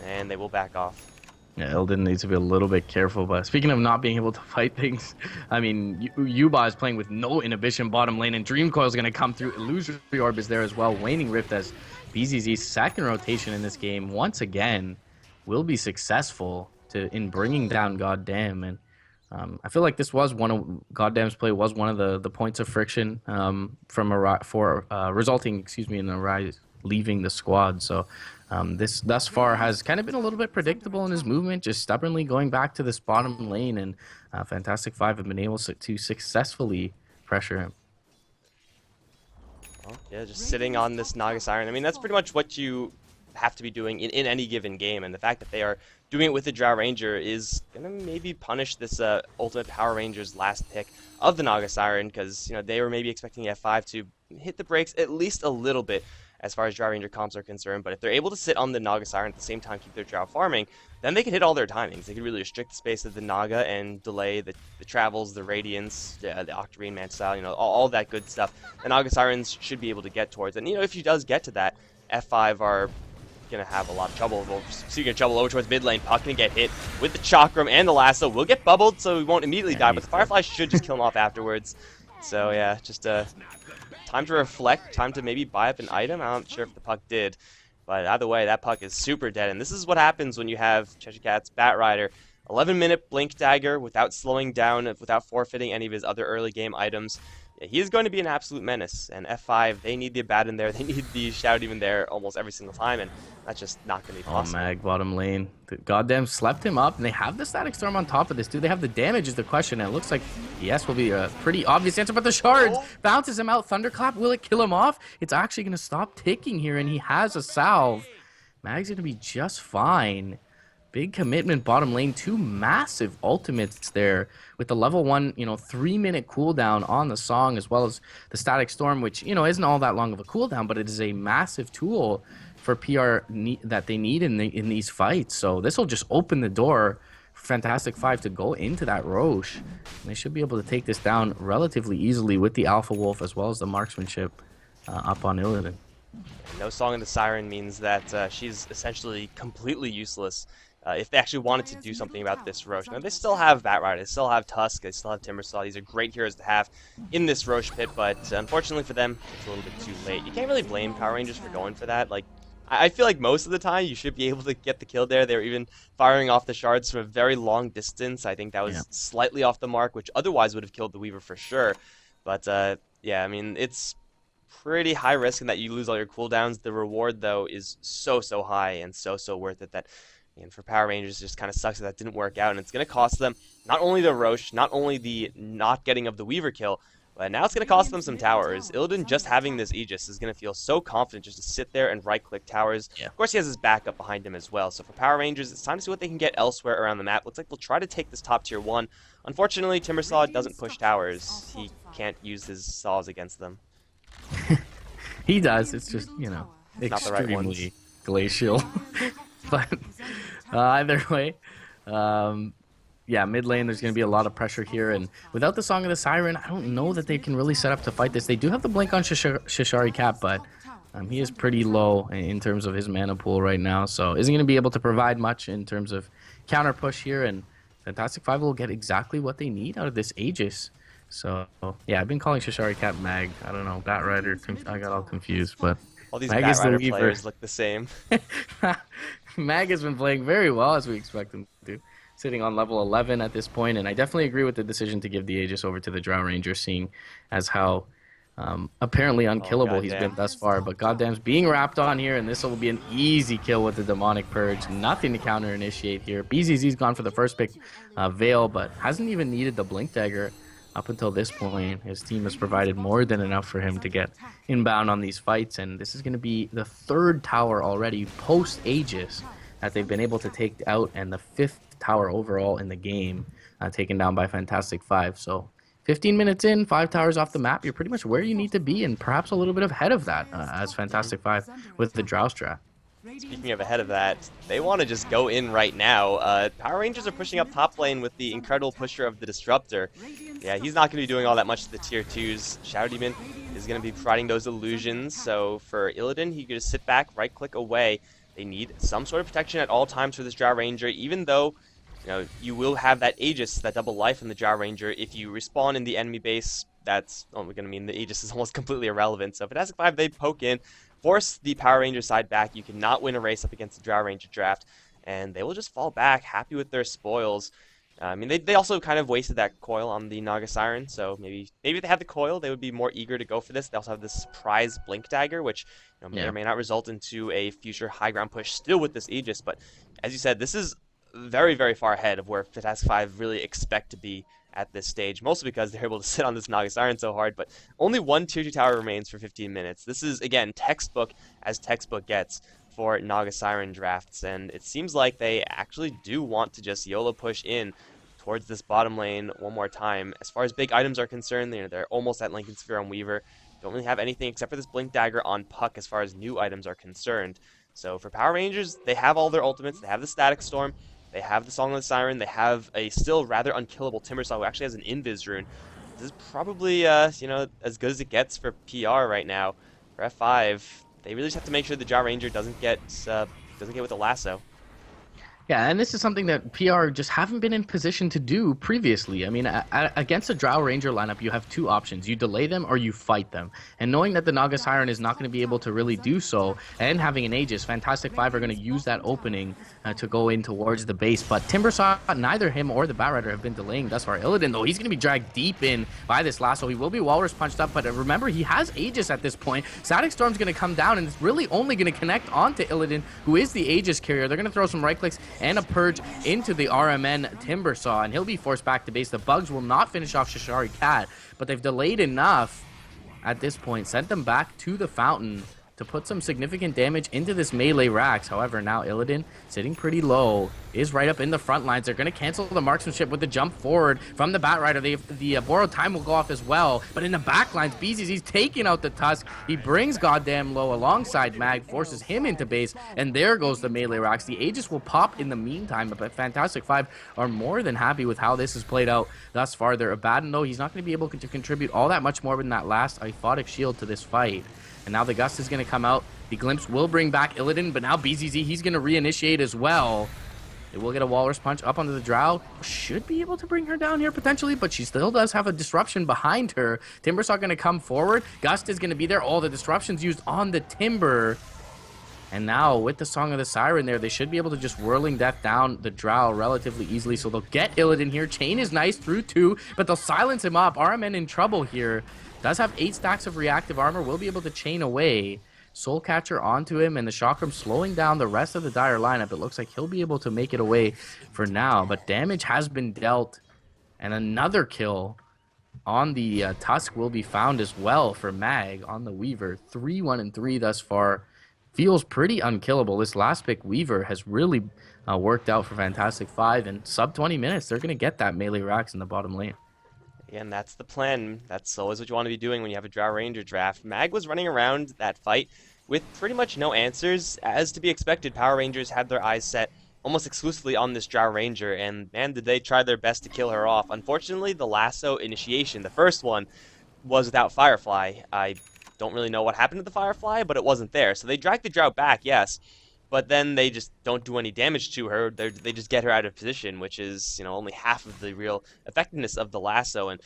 and they will back off. Yeah, Illidan needs to be a little bit careful, but speaking of not being able to fight things, I mean, Yuba is playing with no inhibition bottom lane, and Dream Coil is going to come through. Illusory Orb is there as well. Waning Rift as BZZ's second rotation in this game, once again, will be successful in bringing down Goddamn, and I feel like this was Goddamn's play was one of the points of friction resulting, in Arise leaving the squad. So this thus far has kind of been a little bit predictable in his movement, just stubbornly going back to this bottom lane, and Fantastic Five have been able to successfully pressure him. Well, yeah, just sitting on this Naga Siren. I mean, that's pretty much what you have to be doing in any given game, and the fact that they are doing it with the Drow Ranger is gonna maybe punish this Ultimate Power Ranger's last pick of the Naga Siren, because they were maybe expecting F5 to hit the brakes at least a little bit as far as Drow Ranger comps are concerned, but if they're able to sit on the Naga Siren at the same time keep their Drow farming, then they can hit all their timings. They can really restrict the space of the Naga and delay the travels, the Radiance, the Octarine Man style, all that good stuff. The Naga Sirens should be able to get towards, and if she does get to that, F5 are going to have a lot of trouble. Speaking of trouble, over towards mid lane, Puck going to get hit with the Chakram and the Lasso. Will get bubbled, so he won't immediately die, but the Firefly should just kill him off afterwards. So yeah, just time to reflect, time to maybe buy up an item. I'm not sure if the Puck did, but either way, that Puck is super dead, and this is what happens when you have Cheshire Cat's Batrider. 11-minute Blink Dagger without slowing down, without forfeiting any of his other early game items. Yeah, he is going to be an absolute menace. And F5, they need the Abat in there. They need the Shadow Demon there almost every single time, and that's just not going to be Oh, possible. Mag, bottom lane. The goddamn slept him up, and they have the Static Storm on top of this. Do they have the damage is the question. And it looks like yes will be a pretty obvious answer, but the shards Oh, bounces him out. Thunderclap, will it kill him off? It's actually going to stop ticking here, and he has a salve. Mag's going to be just fine. Big commitment bottom lane. Two massive ultimates there with the level 1, 3-minute cooldown on the song, as well as the Static Storm, which, isn't all that long of a cooldown, but it is a massive tool for that they need in these fights. So this will just open the door for Fantastic Five to go into that Roche. And they should be able to take this down relatively easily with the Alpha Wolf as well as the marksmanship up on Illidan. no Song of the Siren means that she's essentially completely useless. If they actually wanted to do something about this Roche. Now, they still have Batrider, they still have Tusk, they still have Timbersaw. These are great heroes to have in this Roche pit, but unfortunately for them, it's a little bit too late. You can't really blame Power Rangers for going for that. Like, I feel like most of the time you should be able to get the kill there. They were even firing off the shards from a very long distance. I think that was Yeah. slightly off the mark, which otherwise would have killed the Weaver for sure. But yeah, I mean, it's pretty high risk in that you lose all your cooldowns. The reward, though, is so high and so worth it that, and for Power Rangers, it just kind of sucks that didn't work out, and it's going to cost them not only the Roche, not only the not getting of the Weaver kill, but now it's going to cost them some towers. Illidan just having this Aegis is going to feel so confident just to sit there and right-click towers. Yeah. Of course, he has his backup behind him as well, so for Power Rangers, it's time to see what they can get elsewhere around the map. Looks like they'll try to take this top tier 1. Unfortunately, Timbersaw doesn't push towers. He can't use his saws against them. He does. It's just, Not the right ones. extremely glacial. But either way, yeah, mid lane, there's going to be a lot of pressure here. And without the Song of the Siren, I don't know that they can really set up to fight this. They do have the Blink on Shishari Cap, but he is pretty low in terms of his mana pool right now. So isn't going to be able to provide much in terms of counter push here. And Fantastic Five will get exactly what they need out of this Aegis. So, yeah, I've been calling Shishari Cap Mag. I don't know, Batrider. I got all confused, but All these Mag is the Batrider Weaver. players look the same. Mag has been playing very well, as we expect him to, sitting on level 11 at this point, and I definitely agree with the decision to give the Aegis over to the Drow Ranger, seeing as how apparently unkillable he's been thus far. But goddamn's being wrapped on here, and this will be an easy kill with the Demonic Purge. Nothing to counter-initiate here. BZZ's gone for the first pick, Veil, but hasn't even needed the Blink Dagger up until this point. His team has provided more than enough for him to get inbound on these fights, and this is going to be the third tower already post-Aegis that they've been able to take out, and the fifth tower overall in the game, taken down by Fantastic Five. So 15 minutes in, 5 towers off the map, you're pretty much where you need to be, and perhaps a little bit ahead of that as Fantastic Five with the Drow strat. Speaking of ahead of that, they want to just go in right now. Power Rangers are pushing up top lane with the incredible pusher of the Disruptor. Yeah, he's not going to be doing all that much to the tier 2s. Shadow Demon is going to be providing those illusions, so for Illidan, he can just sit back, right-click away. They need some sort of protection at all times for this Drow Ranger, even though you will have that Aegis, that double life in the Drow Ranger. If you respawn in the enemy base, that's only going to mean the Aegis is almost completely irrelevant. So Fantastic Five, they poke in, force the Power Ranger side back. You cannot win a race up against the Drow Ranger draft, and they will just fall back, happy with their spoils. I mean, they also kind of wasted that coil on the Naga Siren, so maybe if they had the coil, they would be more eager to go for this. They also have this surprise Blink Dagger, which may or may not result into a future high ground push still with this Aegis. But as you said, this is very far ahead of where Fantastic Five really expect to be at this stage, mostly because they're able to sit on this Naga Siren so hard. But only one tier 2 tower remains for 15 minutes. This is, again, textbook as textbook gets for Naga Siren drafts, and it seems like they actually do want to just YOLO push in towards this bottom lane one more time. As far as big items are concerned, they're almost at Lincoln Sphere on Weaver. Don't really have anything except for this Blink Dagger on Puck as far as new items are concerned. So for Power Rangers, they have all their ultimates. They have the Static Storm. They have the Song of the Siren. They have a still rather unkillable Timbersaw who actually has an Invis rune. This is probably, as good as it gets for PR right now. For F5, they really just have to make sure the Drow Ranger doesn't get with the lasso. Yeah, and this is something that PR just haven't been in position to do previously. I mean, against a Drow Ranger lineup, you have two options. You delay them or you fight them. And knowing that the Naga Siren is not going to be able to really do so, and having an Aegis, Fantastic Five are going to use that opening to go in towards the base. But Timbersaw, neither him or the Batrider have been delaying thus far. Illidan, though, he's going to be dragged deep in by this lasso. He will be Walrus punched up, but remember, he has Aegis at this point. Static Storm's going to come down, and it's really only going to connect onto Illidan, who is the Aegis carrier. They're going to throw some right clicks and a purge into the RMN Timbersaw, and he'll be forced back to base. The bugs will not finish off Shishari Cat, but they've delayed enough at this point, sent them back to the fountain to put some significant damage into this melee Rax. However, now Illidan, sitting pretty low, is right up in the front lines. They're going to cancel the marksmanship with the jump forward from the Batrider. The borrowed time will go off as well. But in the back lines, BZZ's taking out the Tusk. He brings goddamn low alongside Mag, forces him into base, and there goes the melee Rax. The Aegis will pop in the meantime, but Fantastic Five are more than happy with how this has played out thus far. They're Abaddon, though, he's not going to be able to contribute all that much more than that last Iphotic shield to this fight. And now the Gust is going to come out. The Glimpse will bring back Illidan, but now BZZ, he's going to reinitiate as well. It will get a Walrus Punch up onto the Drow. Should be able to bring her down here potentially, but she still does have a disruption behind her. Timbersaw going to come forward. Gust is going to be there. All the disruptions used on the Timber. And now with the Song of the Siren there, they should be able to just whirling death down the Drow relatively easily. So they'll get Illidan here. Chain is nice through 2, but they'll silence him up. RMN in trouble here. Does have 8 stacks of reactive armor. Will be able to chain away. Soul Catcher onto him, and the Chakram slowing down the rest of the Dire lineup. It looks like he'll be able to make it away for now, but damage has been dealt, and another kill on the Tusk will be found as well for Mag on the Weaver. 3-1-3 thus far. Feels pretty unkillable. This last pick Weaver has really worked out for Fantastic Five, and sub 20 minutes, they're going to get that melee Rax in the bottom lane. Again, that's the plan. That's always what you want to be doing when you have a Drow Ranger draft. Mag was running around that fight with pretty much no answers. As to be expected, Power Rangers had their eyes set almost exclusively on this Drow Ranger, and man, did they try their best to kill her off. Unfortunately, the lasso initiation, the first one, was without Firefly. I don't really know what happened to the Firefly, but it wasn't there. So they dragged the Drow back, yes, but then they just don't do any damage to her. They just get her out of position, which is, only half of the real effectiveness of the lasso. And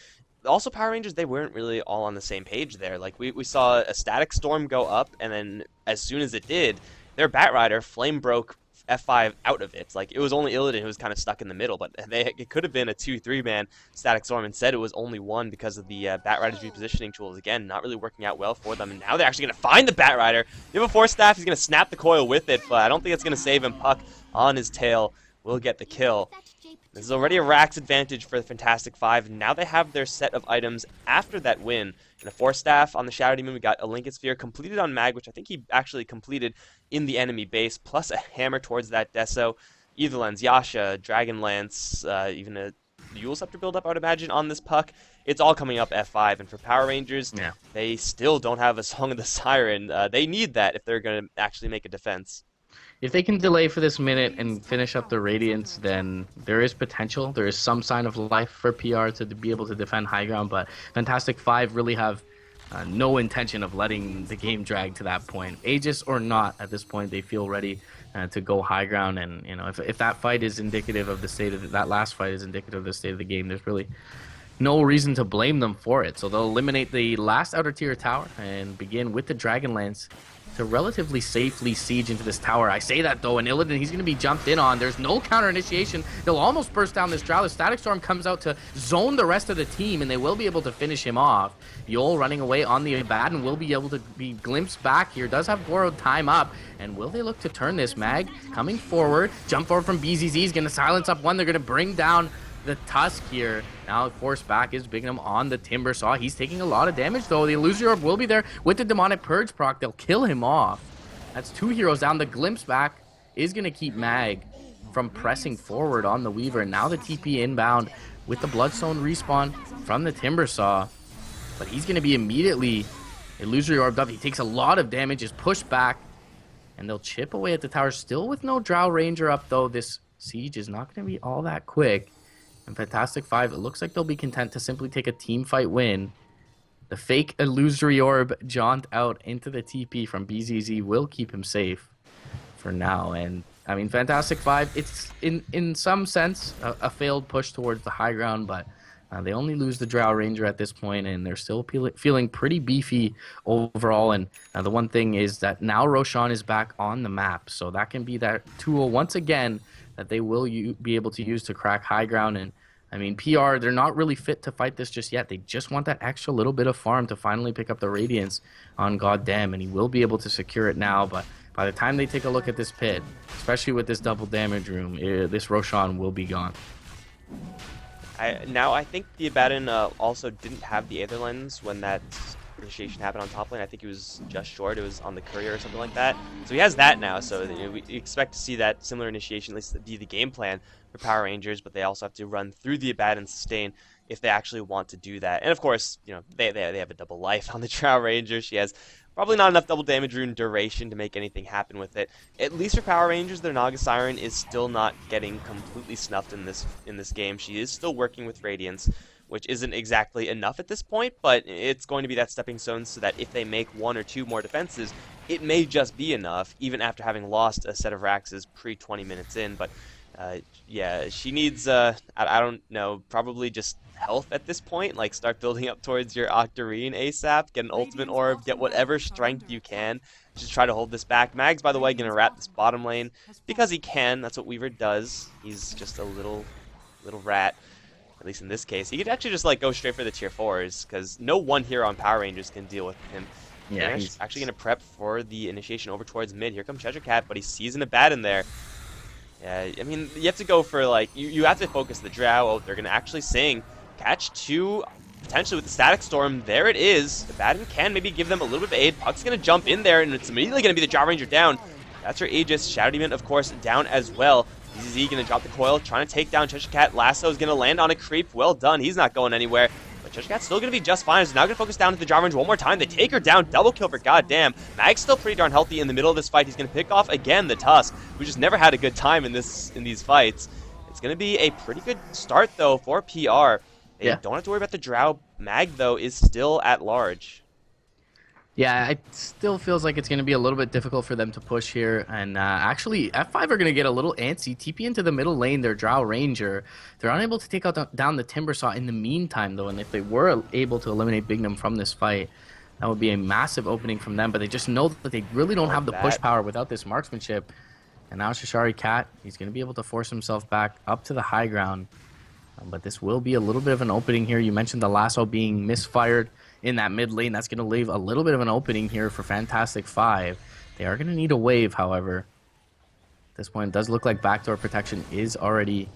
also Power Rangers, they weren't really all on the same page there. Like, we saw a Static Storm go up, and then as soon as it did, their Batrider flame broke F5 out of it. Like, it was only Illidan who was kind of stuck in the middle, but it could have been a 2-3 man Static Storm. Instead, it was only one because of the Batrider's repositioning tools. Again, not really working out well for them, and now they're actually going to find the Batrider. You have a Force Staff, he's going to snap the coil with it, but I don't think it's going to save him. Puck on his tail will get the kill. This is already a Rax advantage for the Fantastic Five. Now they have their set of items after that win. And a Force Staff on the Shadow Demon. We got a Lincoln Sphere completed on Mag, which I think he actually completed in the enemy base, plus a hammer towards that Deso. Either Lens, Yasha, Dragon Lance, even a Yule Scepter build-up, I would imagine, on this Puck. It's all coming up F5. And for Power Rangers, they still don't have a Song of the Siren. They need that if they're going to actually make a defense. If they can delay for this minute and finish up the Radiance, then there is potential. There is some sign of life for PR to be able to defend high ground, but Fantastic Five really have no intention of letting the game drag to that point. Aegis or not, at this point, they feel ready to go high ground, and if that fight is indicative of the state of that last fight is indicative of the state of the game, there's really no reason to blame them for it. So they'll eliminate the last outer tier tower and begin with the Dragon Lance to relatively safely siege into this tower. I say that though, and Illidan, he's going to be jumped in on. There's no counter initiation. They'll almost burst down this Drow. The Static Storm comes out to zone the rest of the team, and they will be able to finish him off. Yol running away on the Abaddon will be able to be glimpsed back here. Does have borrowed time up, and will they look to turn this? Mag coming forward. Jump forward from BZZ. He's going to silence up one. They're going to bring down the Tusk here. Now Force back is big him on the Timbersaw. He's taking a lot of damage though. The Illusory Orb will be there with the Demonic Purge proc. They'll kill him off. That's 2 heroes down. The Glimpse back is going to keep Mag from pressing forward on the Weaver. Now the TP inbound with the Bloodstone respawn from the Timbersaw. But he's going to be immediately Illusory Orbed up. He takes a lot of damage, is pushed back, and they'll chip away at the tower. Still with no Drow Ranger up though. This siege is not going to be all that quick. And Fantastic Five, it looks like they'll be content to simply take a team fight win. The fake Illusory Orb jaunt out into the TP from BZZ will keep him safe for now. And I mean, Fantastic Five, it's in some sense a failed push towards the high ground, but they only lose the Drow Ranger at this point, and they're still feeling pretty beefy overall. And the one thing is that now Roshan is back on the map, so that can be that tool once again that they will be able to use to crack high ground. And I mean, PR, they're not really fit to fight this just yet. They just want that extra little bit of farm to finally pick up the Radiance on Goddamn, and he will be able to secure it now, but by the time they take a look at this pit, especially with this double damage room, this Roshan will be gone. I think the Abaddon also didn't have the Aether Lens when that initiation happened on top lane. I think it was just short. It was on the Courier or something like that. So he has that now. So we expect to see that similar initiation, at least be the game plan for Power Rangers. But they also have to run through the Abaddon sustain if they actually want to do that. And of course, they have a double life on the Drow Ranger. She has probably not enough double damage rune duration to make anything happen with it. At least for Power Rangers, their Naga Siren is still not getting completely snuffed in this game. She is still working with Radiance, which isn't exactly enough at this point, but it's going to be that stepping stone so that if they make one or two more defenses, it may just be enough, even after having lost a set of Raxes pre-20 minutes in. But yeah, she needs, I don't know, probably just health at this point. Like, start building up towards your Octarine ASAP, get an ultimate orb, get whatever strength you can. Just try to hold this back. Mag's, by the way, going to wrap this bottom lane because he can. That's what Weaver does. He's just a little rat. At least in this case. He could actually just like go straight for the tier 4s because no one hero on Power Rangers can deal with him. Yeah, he's actually going to prep for the initiation over towards mid. Here comes Treasure Cat, but he sees an Abaddon there. Yeah, I mean, you have to go for, like, you have to focus the Drow. Oh, they're going to actually sing. Catch 2, potentially with the Static Storm. There it is. Abaddon can maybe give them a little bit of aid. Puck's going to jump in there, and it's immediately going to be the Drow Ranger down. That's her Aegis. Shadow Demon, of course, down as well. ZZ going to drop the coil, trying to take down Treasure Cat. Lasso is going to land on a creep. Well done. He's not going anywhere. But Treasure Cat's still going to be just fine. So now going to focus down to the Drow Ranger one more time. They take her down. Double kill for goddamn. Mag's still pretty darn healthy in the middle of this fight. He's going to pick off again the Tusk, who just never had a good time in these fights. It's going to be a pretty good start, though, for PR. They don't have to worry about the Drow. Mag, though, is still at large. Yeah, it still feels like it's going to be a little bit difficult for them to push here. And actually, F5 are going to get a little antsy. TP into the middle lane, their Drow Ranger. They're unable to take out down the Timber Saw in the meantime, though. And if they were able to eliminate Bignum from this fight, that would be a massive opening from them. But they just know that they really don't have the push power without this marksmanship. And now Shishari Cat, he's going to be able to force himself back up to the high ground. But this will be a little bit of an opening here. You mentioned the Lasso being misfired in that mid lane. That's going to leave a little bit of an opening here for Fantastic Five. They are going to need a wave, however. At this point, it does look like backdoor protection is already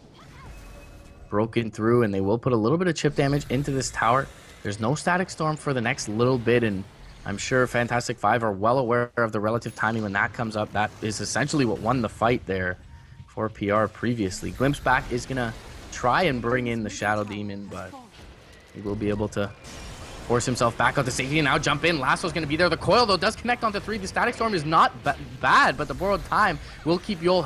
broken through, and they will put a little bit of chip damage into this tower. There's no Static Storm for the next little bit, and I'm sure Fantastic Five are well aware of the relative timing when that comes up. That is essentially what won the fight there for PR previously. Glimpse Back is going to try and bring in the Shadow Demon, but he will be able to force himself back out to safety and now jump in. Lasso's going to be there. The coil, though, does connect onto 3. The Static Storm is not bad, but the borrowed time will keep Yul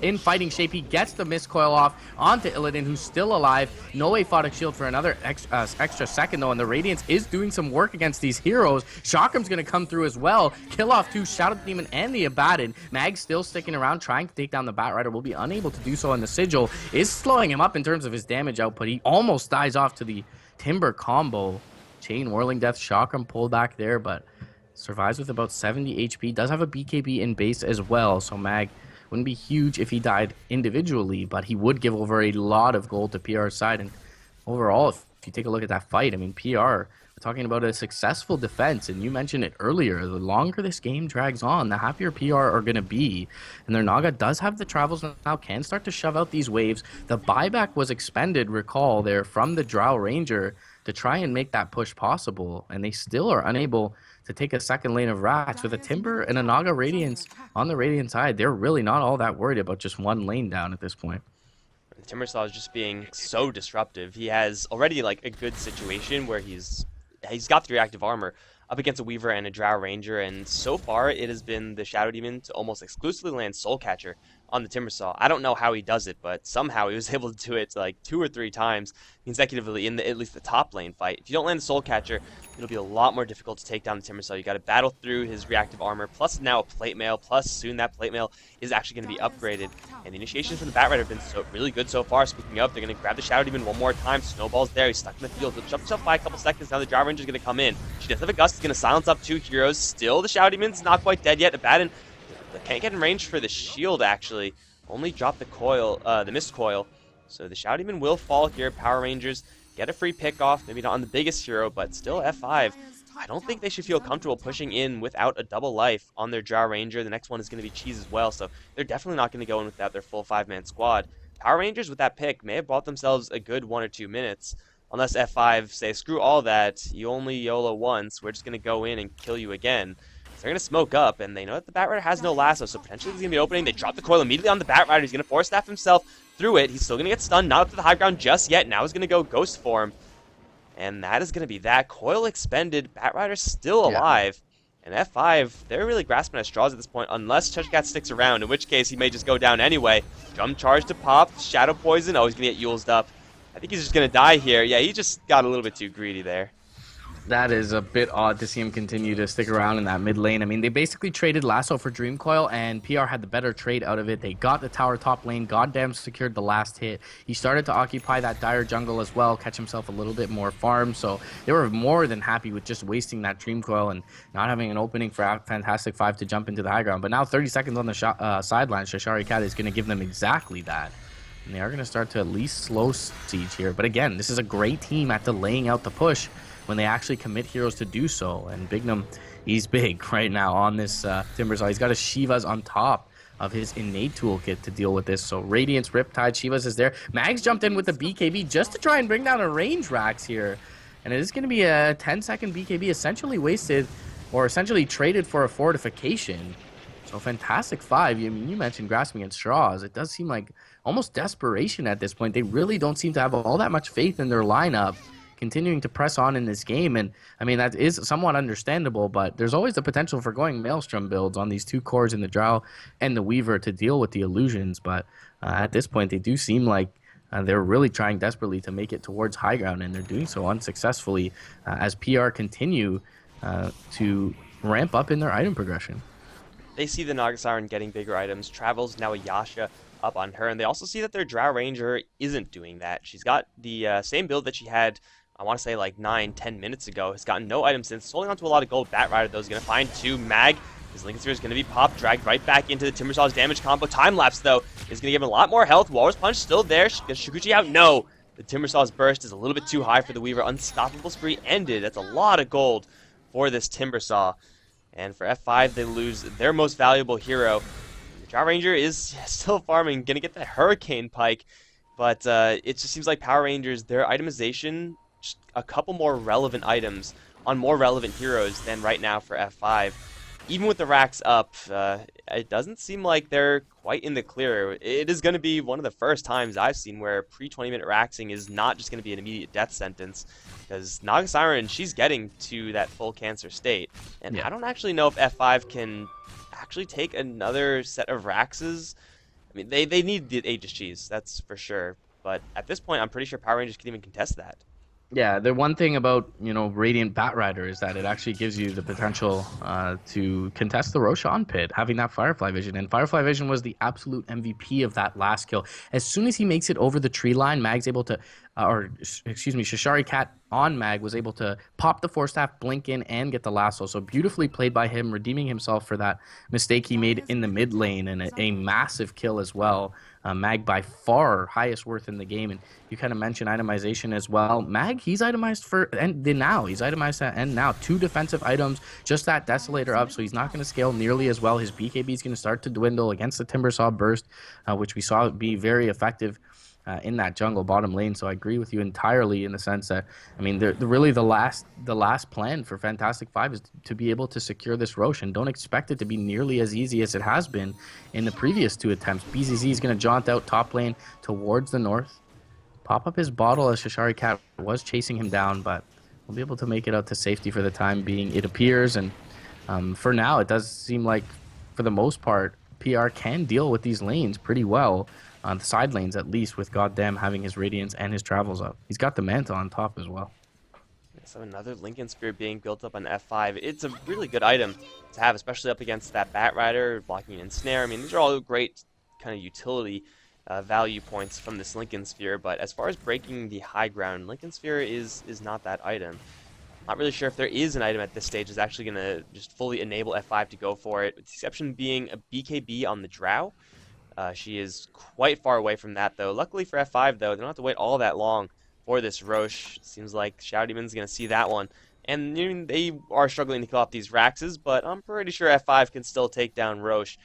in fighting shape. He gets the mist coil off onto Illidan, who's still alive. No aphotic shield for another extra second, though, and the Radiance is doing some work against these heroes. Chakram's going to come through as well. Kill off 2, Shadow Demon and the Abaddon. Mag still sticking around, trying to take down the Bat Rider. Will be unable to do so, and the Sigil is slowing him up in terms of his damage output. He almost dies off to the Timber combo. Chain Whirling Death, Chakram pulled back there, but survives with about 70 HP. Does have a BKB in base as well, so Mag wouldn't be huge if he died individually, but he would give over a lot of gold to PR's side. And overall, if you take a look at that fight, I mean, PR, we're talking about a successful defense, and you mentioned it earlier. The longer this game drags on, the happier PR are going to be. And their Naga does have the travels now, can start to shove out these waves. The buyback was expended, recall, there from the Drow Ranger to try and make that push possible, and they still are unable to take a second lane of Rats. With a Timber and a Naga Radiance on the Radiant side, they're really not all that worried about just one lane down at this point. Timbersaw is just being so disruptive. He has already like a good situation where he's got 3 active armor up against a Weaver and a Drow Ranger, and so far it has been the Shadow Demon to almost exclusively land Soul Catcher on the Timbersaw. I don't know how he does it, but somehow he was able to do it like 2 or 3 times consecutively in at least the top lane fight. If you don't land the Soul Catcher, it'll be a lot more difficult to take down the Timbersaw. You got to battle through his reactive armor, plus now a plate mail, plus soon that plate mail is actually going to be upgraded. And the initiations from the Batrider have been really good so far. Speaking of, they're going to grab the Shadow Demon one more time. Snowball's there. He's stuck in the field. He'll jump himself by a couple seconds. Now the Drow Ranger is going to come in. She does have a Gust. Is going to silence up 2 heroes. Still, the Shadow Demon's not quite dead yet. Abaddon can't get in range for the shield, actually. Only drop the coil, the Mist Coil. So the Shadow Demon will fall here. Power Rangers get a free pick off. Maybe not on the biggest hero, but still F5. I don't think they should feel comfortable pushing in without a double life on their Drow Ranger. The next one is going to be Cheese as well, so they're definitely not going to go in without their full 5-man squad. Power Rangers with that pick may have bought themselves a good 1 or 2 minutes. Unless F5 say, screw all that, you only YOLO once, we're just going to go in and kill you again. So they're going to smoke up, and they know that the Batrider has no lasso, so potentially he's going to be opening. They drop the coil immediately on the Batrider. He's going to force staff himself through it. He's still going to get stunned, not up to the high ground just yet. Now he's going to go Ghost form. And that is going to be that. Coil expended. Batrider still alive. And F5, they're really grasping at straws at this point, unless CheshireCat sticks around, in which case he may just go down anyway. Jump charge to pop. Shadow poison. Oh, he's going to get Yulesed up. I think he's just going to die here. Yeah, he just got a little bit too greedy there. That is a bit odd to see him continue to stick around in that mid lane. I mean, they basically traded Lasso for Dream Coil, and PR had the better trade out of it. They got the tower top lane, goddamn secured the last hit. He started to occupy that dire jungle as well, catch himself a little bit more farm. So they were more than happy with just wasting that Dream Coil and not having an opening for Fantastic 5 to jump into the high ground. But now 30 seconds on the sideline, CheshireCat is going to give them exactly that. And they are going to start to at least slow siege here. But again, this is a great team at delaying out the push when they actually commit heroes to do so. And Bignum, he's big right now on this Timbersaw. He's got a Shivas on top of his innate toolkit to deal with this. So Radiance, Riptide, Shivas is there. Mags jumped in with the BKB just to try and bring down a range Rax here. And it is going to be a 10-second BKB essentially wasted, or essentially traded for a fortification. So Fantastic 5, I mean, you mentioned grasping at straws. It does seem like almost desperation at this point. They really don't seem to have all that much faith in their lineup, continuing to press on in this game. And I mean, that is somewhat understandable, but there's always the potential for going Maelstrom builds on these 2 cores in the Drow and the Weaver to deal with the illusions. But at this point, they do seem like they're really trying desperately to make it towards high ground, and they're doing so unsuccessfully as PR continue to ramp up in their item progression. They see the Naga Siren getting bigger items. Travels now a Yasha up on her, and they also see that their Drow Ranger isn't doing that. She's got the same build that she had, I want to say, like 9-10 minutes ago. Has gotten no items since. Holding onto a lot of gold. Batrider, though, is going to find 2. Mag, his Linken Sphere is going to be popped, dragged right back into the Timbersaw's damage combo. Time Lapse, though, is going to give him a lot more health. Walrus Punch still there. Gets Shukuchi out. No! The Timbersaw's burst is a little bit too high for the Weaver. Unstoppable spree ended. That's a lot of gold for this Timbersaw. And for F5, they lose their most valuable hero. The Drow Ranger is still farming, going to get that Hurricane Pike. But it just seems like Power Rangers, their itemization, just a couple more relevant items on more relevant heroes than right now for F5. Even with the racks up, it doesn't seem like they're quite in the clear. It is going to be one of the first times I've seen where pre-20-minute raxing is not just going to be an immediate death sentence. Because Naga Siren, she's getting to that full cancer state. And I don't actually know if F5 can actually take another set of raxes. I mean, they need the Aegis Cheese, that's for sure. But at this point, I'm pretty sure Power Rangers can even contest that. Yeah, the one thing about, Radiant Batrider is that it actually gives you the potential to contest the Roshan pit, having that Firefly Vision. And Firefly Vision was the absolute MVP of that last kill. As soon as he makes it over the tree line, Mag's able to, CheshireCat on Mag was able to pop the Force Staff, blink in, and get the lasso. So beautifully played by him, redeeming himself for that mistake he made in the mid lane, and a massive kill as well. Mag by far highest worth in the game, and you kind of mentioned itemization as well. Mag, he's itemized for now. He's itemized at end now. 2 defensive items, just that Desolator up, so he's not going to scale nearly as well. His BKB is going to start to dwindle against the Timbersaw burst, which we saw be very effective in that jungle bottom lane. So I agree with you entirely in the sense that, I mean, really the last plan for Fantastic 5 is to be able to secure this Roshan. Don't expect it to be nearly as easy as it has been in the previous 2 attempts. BZZ is going to jaunt out top lane towards the north, pop up his bottle as CheshireCat was chasing him down, but we'll be able to make it out to safety for the time being, it appears. And for now, it does seem like, for the most part, PR can deal with these lanes pretty well, on the side lanes at least, with Goddamn having his Radiance and his Travels up. He's got the Manta on top as well. So another Lincoln Spear being built up on F5. It's a really good item to have, especially up against that Bat Rider, blocking an Ensnare. I mean, these are all great kind of utility value points from this Lincoln Sphere, but as far as breaking the high ground, Lincoln Sphere is not that item. Not really sure if there is an item at this stage that's actually going to just fully enable F5 to go for it, with the exception being a BKB on the Drow. She is quite far away from that, though. Luckily for F5, though, they don't have to wait all that long for this Roche. Seems like Shadow Demon's going to see that one. And you know, they are struggling to kill off these Raxes, but I'm pretty sure F5 can still take down Roche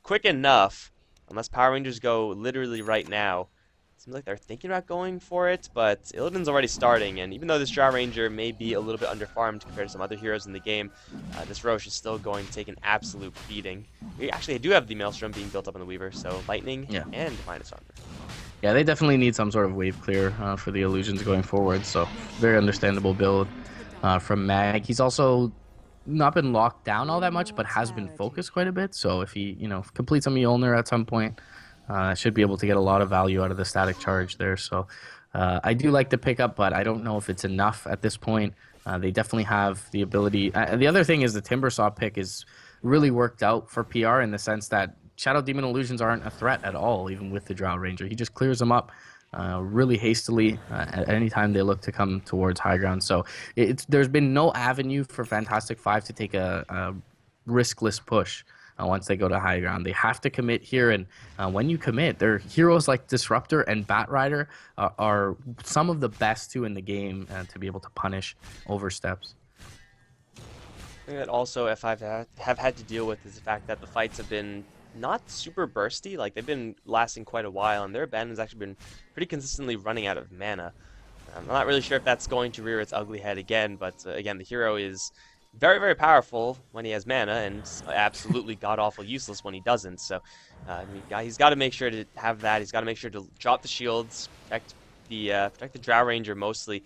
quick enough, unless Power Rangers go literally right now. Seems like they're thinking about going for it, but Illidan's already starting, and even though this Drow Ranger may be a little bit underfarmed compared to some other heroes in the game, this Roche is still going to take an absolute beating. We actually do have the Maelstrom being built up on the Weaver, so Lightning and Minus Armor. Yeah, they definitely need some sort of wave clear for the illusions going forward, so very understandable build from Mag. He's also not been locked down all that much, but has been focused quite a bit, so if he, completes a Mjolnir at some point, should be able to get a lot of value out of the static charge there. So I do like the pickup, but I don't know if it's enough at this point. They definitely have the ability. The other thing is the Timbersaw pick is really worked out for PR in the sense that Shadow Demon Illusions aren't a threat at all, even with the Drow Ranger. He just clears them up really hastily at any time they look to come towards high ground. So there's been no avenue for Fantastic Five to take a riskless push. Once they go to high ground, they have to commit here, and when you commit, their heroes like Disruptor and Bat Rider are some of the best two in the game to be able to punish oversteps. I think that also F5 have had to deal with is the fact that the fights have been not super bursty, like they've been lasting quite a while, and their abandon's actually been pretty consistently running out of mana. I'm not really sure if that's going to rear its ugly head again, but again, the hero is very, very powerful when he has mana, and absolutely god-awful useless when he doesn't. So he's got to make sure to have that. He's got to make sure to drop the shields, protect the Drow Ranger mostly.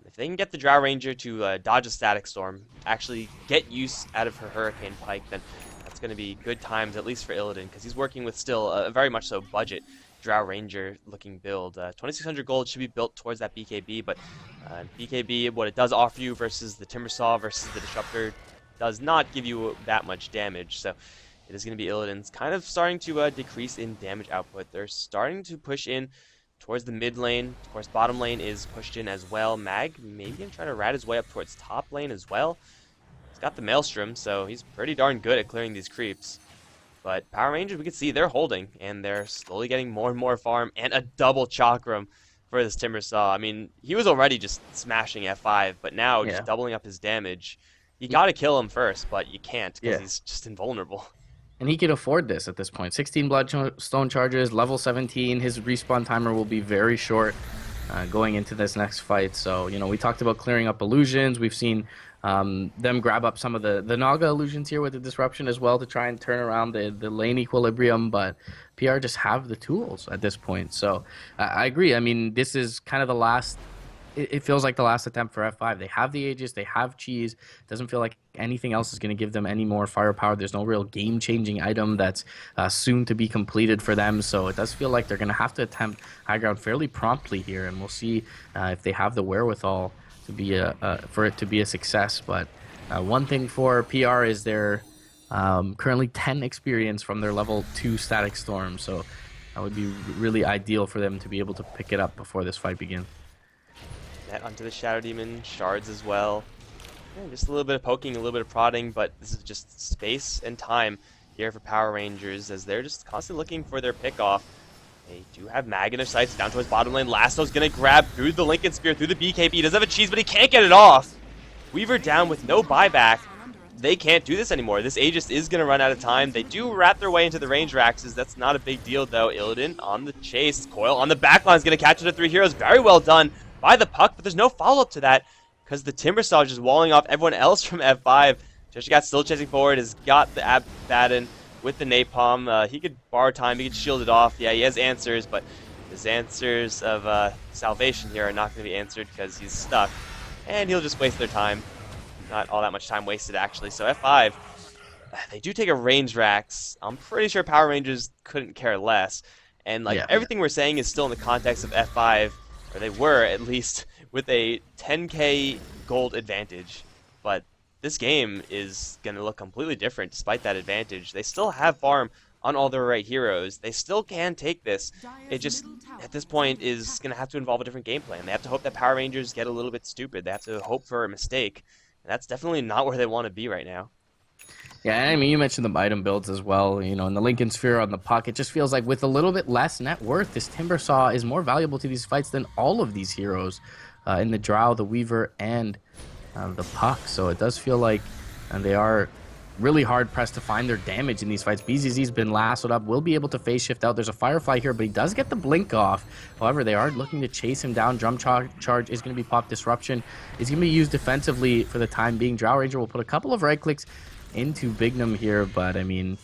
If they can get the Drow Ranger to dodge a Static Storm, actually get use out of her Hurricane Pike, then that's going to be good times, at least for Illidan, because he's working with still a very much so budget Drow Ranger looking build. 2600 gold should be built towards that BKB, but BKB, what it does offer you versus the Timbersaw versus the Disruptor, does not give you that much damage. So it is going to be Illidan's kind of starting to decrease in damage output. They're starting to push in towards the mid lane. Of course, bottom lane is pushed in as well. Mag maybe going to try to rat his way up towards top lane as well. He's got the Maelstrom, so he's pretty darn good at clearing these creeps. But Power Rangers, we can see they're holding, and they're slowly getting more and more farm, and a double Chakram for this Timbersaw. I mean, he was already just smashing F5, but now just doubling up his damage. You gotta kill him first, but you can't, because he's just invulnerable. And he can afford this at this point. 16 Bloodstone charges, level 17. His respawn timer will be very short going into this next fight. So, we talked about clearing up illusions. We've seen them grab up some of the Naga illusions here with the disruption as well to try and turn around the lane equilibrium, but PR just have the tools at this point. So I agree. I mean, this is kind of the last, it feels like the last attempt for F5. They have the Aegis, they have Cheese. Doesn't feel like anything else is going to give them any more firepower. There's no real game-changing item that's soon to be completed for them, so it does feel like they're going to have to attempt high ground fairly promptly here, and we'll see if they have the wherewithal to be for it to be a success. But one thing for PR is they're currently 10 experience from their level 2 Static Storm, so that would be really ideal for them to be able to pick it up before this fight begins. Net onto the Shadow Demon, shards as well. Yeah, just a little bit of poking, a little bit of prodding, but this is just space and time here for Power Rangers as they're just constantly looking for their pick-off. They do have Mag in their sights down towards bottom lane. Lasso's going to grab through the Lincoln Spear, through the BKB. He does have a cheese, but he can't get it off. Weaver down with no buyback. They can't do this anymore. This Aegis is going to run out of time. They do wrap their way into the range Raxes. That's not a big deal, though. Illidan on the chase. Coil on the backline is going to catch it to 3 heroes. Very well done by the puck, but there's no follow-up to that because the Timbersaw is just walling off everyone else from F5. Joshigat still chasing forward. Has got the Abaddon with the Napalm. He could borrow time. He could shield it off. Yeah, he has answers, but his answers of salvation here are not going to be answered because he's stuck. And he'll just waste their time. Not all that much time wasted, actually. So F5 they do take a range Rax. I'm pretty sure Power Rangers couldn't care less. And like Yeah. everything we're saying is still in the context of F5, or they were at least, with a 10k gold advantage. But this game is going to look completely different despite that advantage. They still have farm on all their right heroes. They still can take this. It just, at this point, is going to have to involve a different game plan. They have to hope that Power Rangers get a little bit stupid. They have to hope for a mistake. And that's definitely not where they want to be right now. Yeah, I mean, you mentioned the item builds as well. You know, in the Lincoln Sphere on the puck, it just feels like with a little bit less net worth, this Timbersaw is more valuable to these fights than all of these heroes in the Drow, the Weaver, and the puck. So it does feel like they are really hard pressed to find their damage in these fights. BZZ's been lassoed up, will be able to phase shift out. There's a Firefly here, but he does get the blink off. However, they are looking to chase him down. Drum charge is going to be popped. Disruption is going to be used defensively for the time being. Drow Ranger will put a couple of right clicks into Bignum here, but I mean,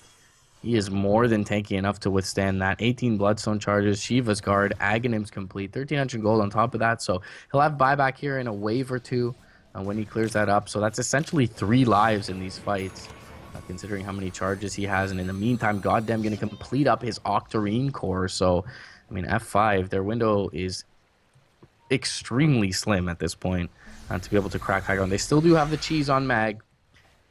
he is more than tanky enough to withstand that. 18 Bloodstone charges, Shiva's Guard, Aghanim's complete, 1,300 gold on top of that, so he'll have buyback here in a wave or two when he clears that up. So that's essentially 3 lives in these fights, considering how many charges he has. And in the meantime, Goddamn going to complete up his Octarine core. So, I mean, F5, their window is extremely slim at this point to be able to crack high ground. They still do have the cheese on Mag.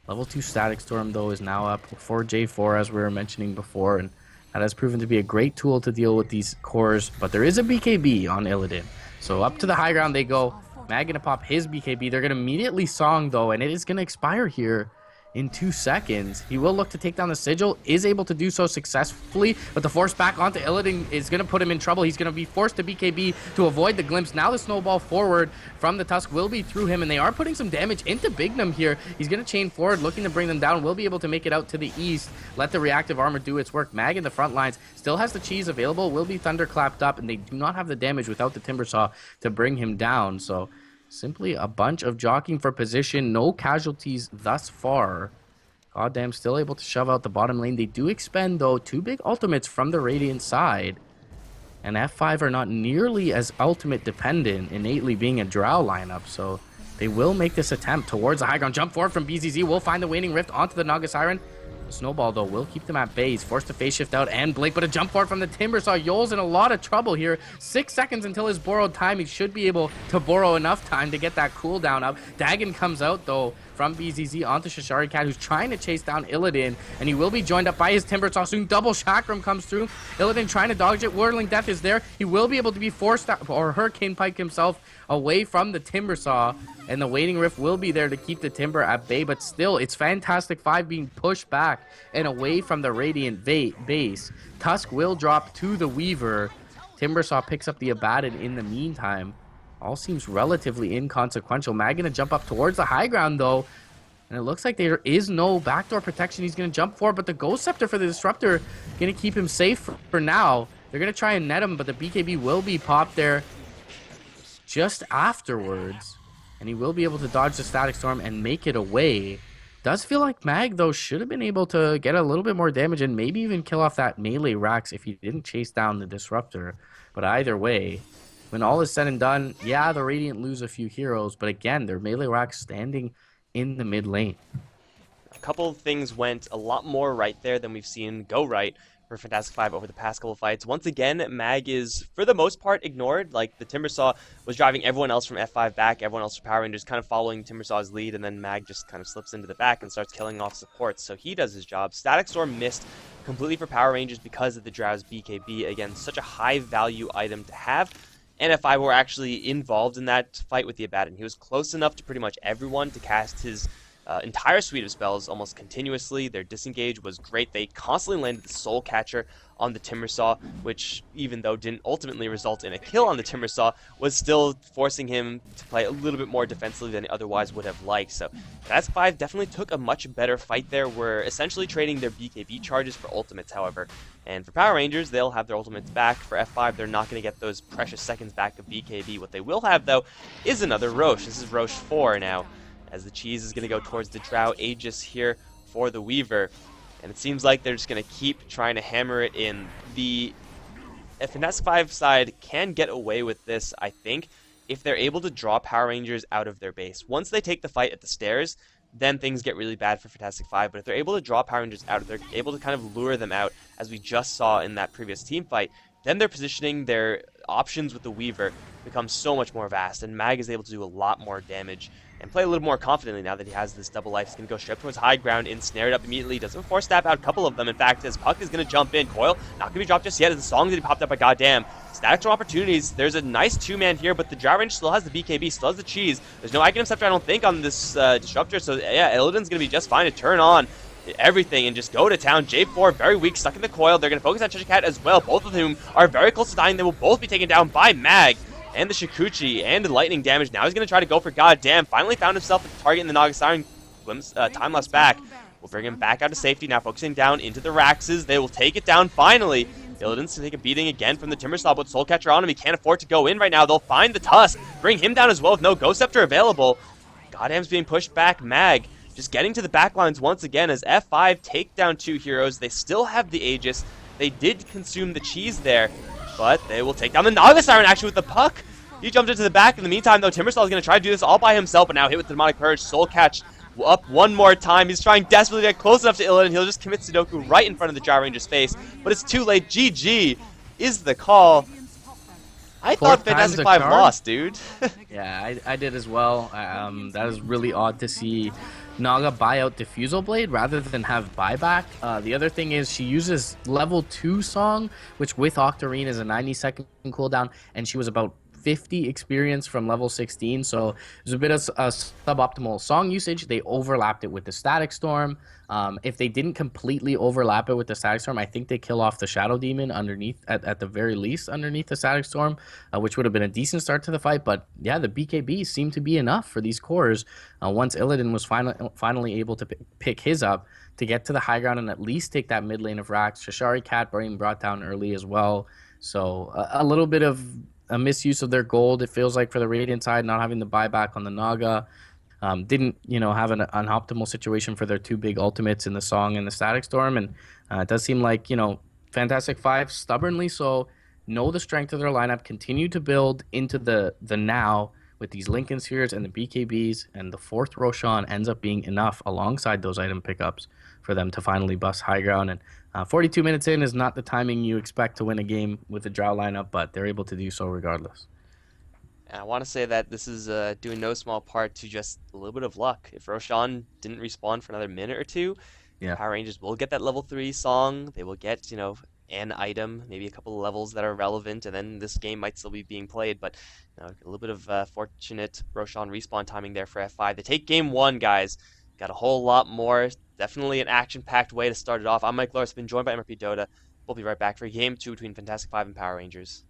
Level 2 Static Storm, though, is now up for J4, as we were mentioning before, and that has proven to be a great tool to deal with these cores. But there is a BKB on Illidan. So up to the high ground they go. Mag gonna pop his BKB. They're gonna immediately Song, though, and it is gonna expire here in 2 seconds. He will look to take down the Sigil, is able to do so successfully, but the force back onto Illidan is going to put him in trouble. He's going to be forced to BKB to avoid the glimpse. Now the snowball forward from the Tusk will be through him, and they are putting some damage into Bignum here. He's going to chain forward, looking to bring them down, will be able to make it out to the east, let the reactive armor do its work. Mag in the front lines still has the cheese available, will be thunderclapped up, and they do not have the damage without the Timbersaw to bring him down. So simply a bunch of jockeying for position. No casualties thus far. Goddamn, still able to shove out the bottom lane. They do expend, though, 2 big ultimates from the Radiant side. And F5 are not nearly as ultimate dependent, innately being a Drow lineup. So they will make this attempt towards the high ground. Jump forward from BZZ. Will find the Waning Rift onto the Naga Siren. The Snowball, though, will keep them at bay. He's forced to phase shift out and blink, but a jump forward from the Timbersaw. Yol's in a lot of trouble here. 6 seconds until his borrowed time. He should be able to borrow enough time to get that cooldown up. Dagon comes out, though, from BZZ onto Shashari Cat, who's trying to chase down Illidan, and he will be joined up by his Timbersaw soon. Double Chakram comes through. Illidan trying to dodge it. Whirling Death is there. He will be able to be forced out, or Hurricane Pike himself, away from the Timbersaw, and the Waning Rift will be there to keep the Timber at bay. But still, it's Fantastic Five being pushed back and away from the Radiant base. Tusk will drop to the Weaver. Timbersaw picks up the Abaddon in the meantime. All seems relatively inconsequential. Mag gonna jump up towards the high ground, though, and it looks like there is no backdoor protection. He's gonna jump forward, but the Ghost Scepter for the Disruptor gonna keep him safe for now. They're gonna try and net him, but the BKB will be popped there just afterwards, and he will be able to dodge the Static Storm and make it away. Does feel like Mag, though, should have been able to get a little bit more damage and maybe even kill off that melee Rax if he didn't chase down the Disruptor. But either way, when all is said and done, yeah, the Radiant lose a few heroes, but again, their melee Rax standing in the mid lane. A couple of things went a lot more right there than we've seen go right for Fantastic Five over the past couple of fights. Once again, Mag is, for the most part, ignored. Like, the Timbersaw was driving everyone else from F5 back, everyone else from Power Rangers kind of following Timbersaw's lead, and then Mag just kind of slips into the back and starts killing off supports, so he does his job. Static Storm missed completely for Power Rangers because of the Drow's BKB. Again, such a high-value item to have. And F5 were actually involved in that fight with the Abaddon. He was close enough to pretty much everyone to cast his entire suite of spells almost continuously. Their disengage was great. They constantly landed the Soul Catcher on the Timbersaw, which, even though didn't ultimately result in a kill on the Timbersaw, was still forcing him to play a little bit more defensively than he otherwise would have liked. So Task 5 definitely took a much better fight there. We're essentially trading their BKB charges for ultimates, however. And for Power Rangers, they'll have their ultimates back. For F5, they're not going to get those precious seconds back of BKB. What they will have, though, is another Roche. This is Roche 4 now, as the cheese is going to go towards the Drow Aegis here for the Weaver. And it seems like they're just going to keep trying to hammer it in. The Fantastic 5 side can get away with this, I think, if they're able to draw Power Rangers out of their base. Once they take the fight at the stairs, then things get really bad for Fantastic Five. But if they're able to draw Power Rangers out, if they're able to kind of lure them out, as we just saw in that previous team fight, then their positioning, their options with the Weaver become so much more vast, and Mag is able to do a lot more damage and play a little more confidently now that he has this double life. He's going to go straight towards high ground, ensnared up immediately, doesn't force stab out a couple of them. In fact, his puck is going to jump in. Coil, not going to be dropped just yet as the song that he popped up, but goddamn. Static Storm opportunities. There's a nice two-man here, but the Gyro Range still has the BKB, still has the cheese. There's no Icon Scepter, I don't think, on this Disruptor, so yeah, Illidan's going to be just fine to turn on everything and just go to town. J4 very weak, stuck in the coil. They're going to focus on Treasure Cat as well, both of whom are very close to dying. They will both be taken down by Mag and the Shikuchi and the lightning damage. Now he's going to try to go for goddamn. Finally found himself a target in the Naga Siren. Time lost back. We'll bring him back out of safety. Now focusing down into the Raxes. They will take it down finally. Illidan's to take a beating again from the Timbersaw with Soul Catcher on him. He can't afford to go in right now. They'll find the Tusk. Bring him down as well with no Ghost Scepter available. Goddamn's being pushed back. Mag just getting to the backlines once again as F5 take down two heroes. They still have the Aegis. They did consume the cheese there, but they will take down the Naga Siren actually with the puck. He jumped into the back. In the meantime, though, Timbersaw is going to try to do this all by himself, but now hit with the Demonic Purge. Soul Catch up one more time. He's trying desperately to get close enough to Illidan. He'll just commit Sudoku right in front of the Gyro Ranger's face, but it's too late. GG is the call. I thought Fantastic Five lost, dude. Yeah, I did as well. That is really odd to see Naga buy out Diffusal Blade rather than have buyback. The other thing is she uses level 2 Song, which with Octarine is a 90-second cooldown, and she was about 50 experience from level 16, so there's a bit of suboptimal song usage. They overlapped it with the Static Storm. If they didn't completely overlap it with the Static Storm, I think they kill off the Shadow Demon underneath, at the very least, underneath the Static Storm, which would have been a decent start to the fight. But yeah, the BKB seemed to be enough for these cores once Illidan was finally able to pick his up to get to the high ground and at least take that mid lane of Rax. Shashari Cat being brought down early as well, so a little bit of a misuse of their gold, it feels like, for the Radiant side, not having the buyback on the Naga. Didn't, have an optimal situation for their two big ultimates in the Song and the Static Storm. And it does seem like, Fantastic Five stubbornly so know the strength of their lineup, continue to build into the now with these Lincoln Spheres and the BKBs, and the fourth Roshan ends up being enough alongside those item pickups for them to finally bust high ground. And 42 minutes in is not the timing you expect to win a game with a Drow lineup, but they're able to do so regardless. And I want to say that this is due in no small part to just a little bit of luck. If Roshan didn't respawn for another minute or two, Yeah. Power Rangers will get that level 3 song. They will get, an item, maybe a couple of levels that are relevant, and then this game might still be being played. But a little bit of fortunate Roshan respawn timing there for F5. They take game 1, guys. Got a whole lot more. Definitely an action-packed way to start it off. I'm Mikelorus, been joined by Mrpdota. We'll be right back for game 2 between Fantastic Five and Power Rangers.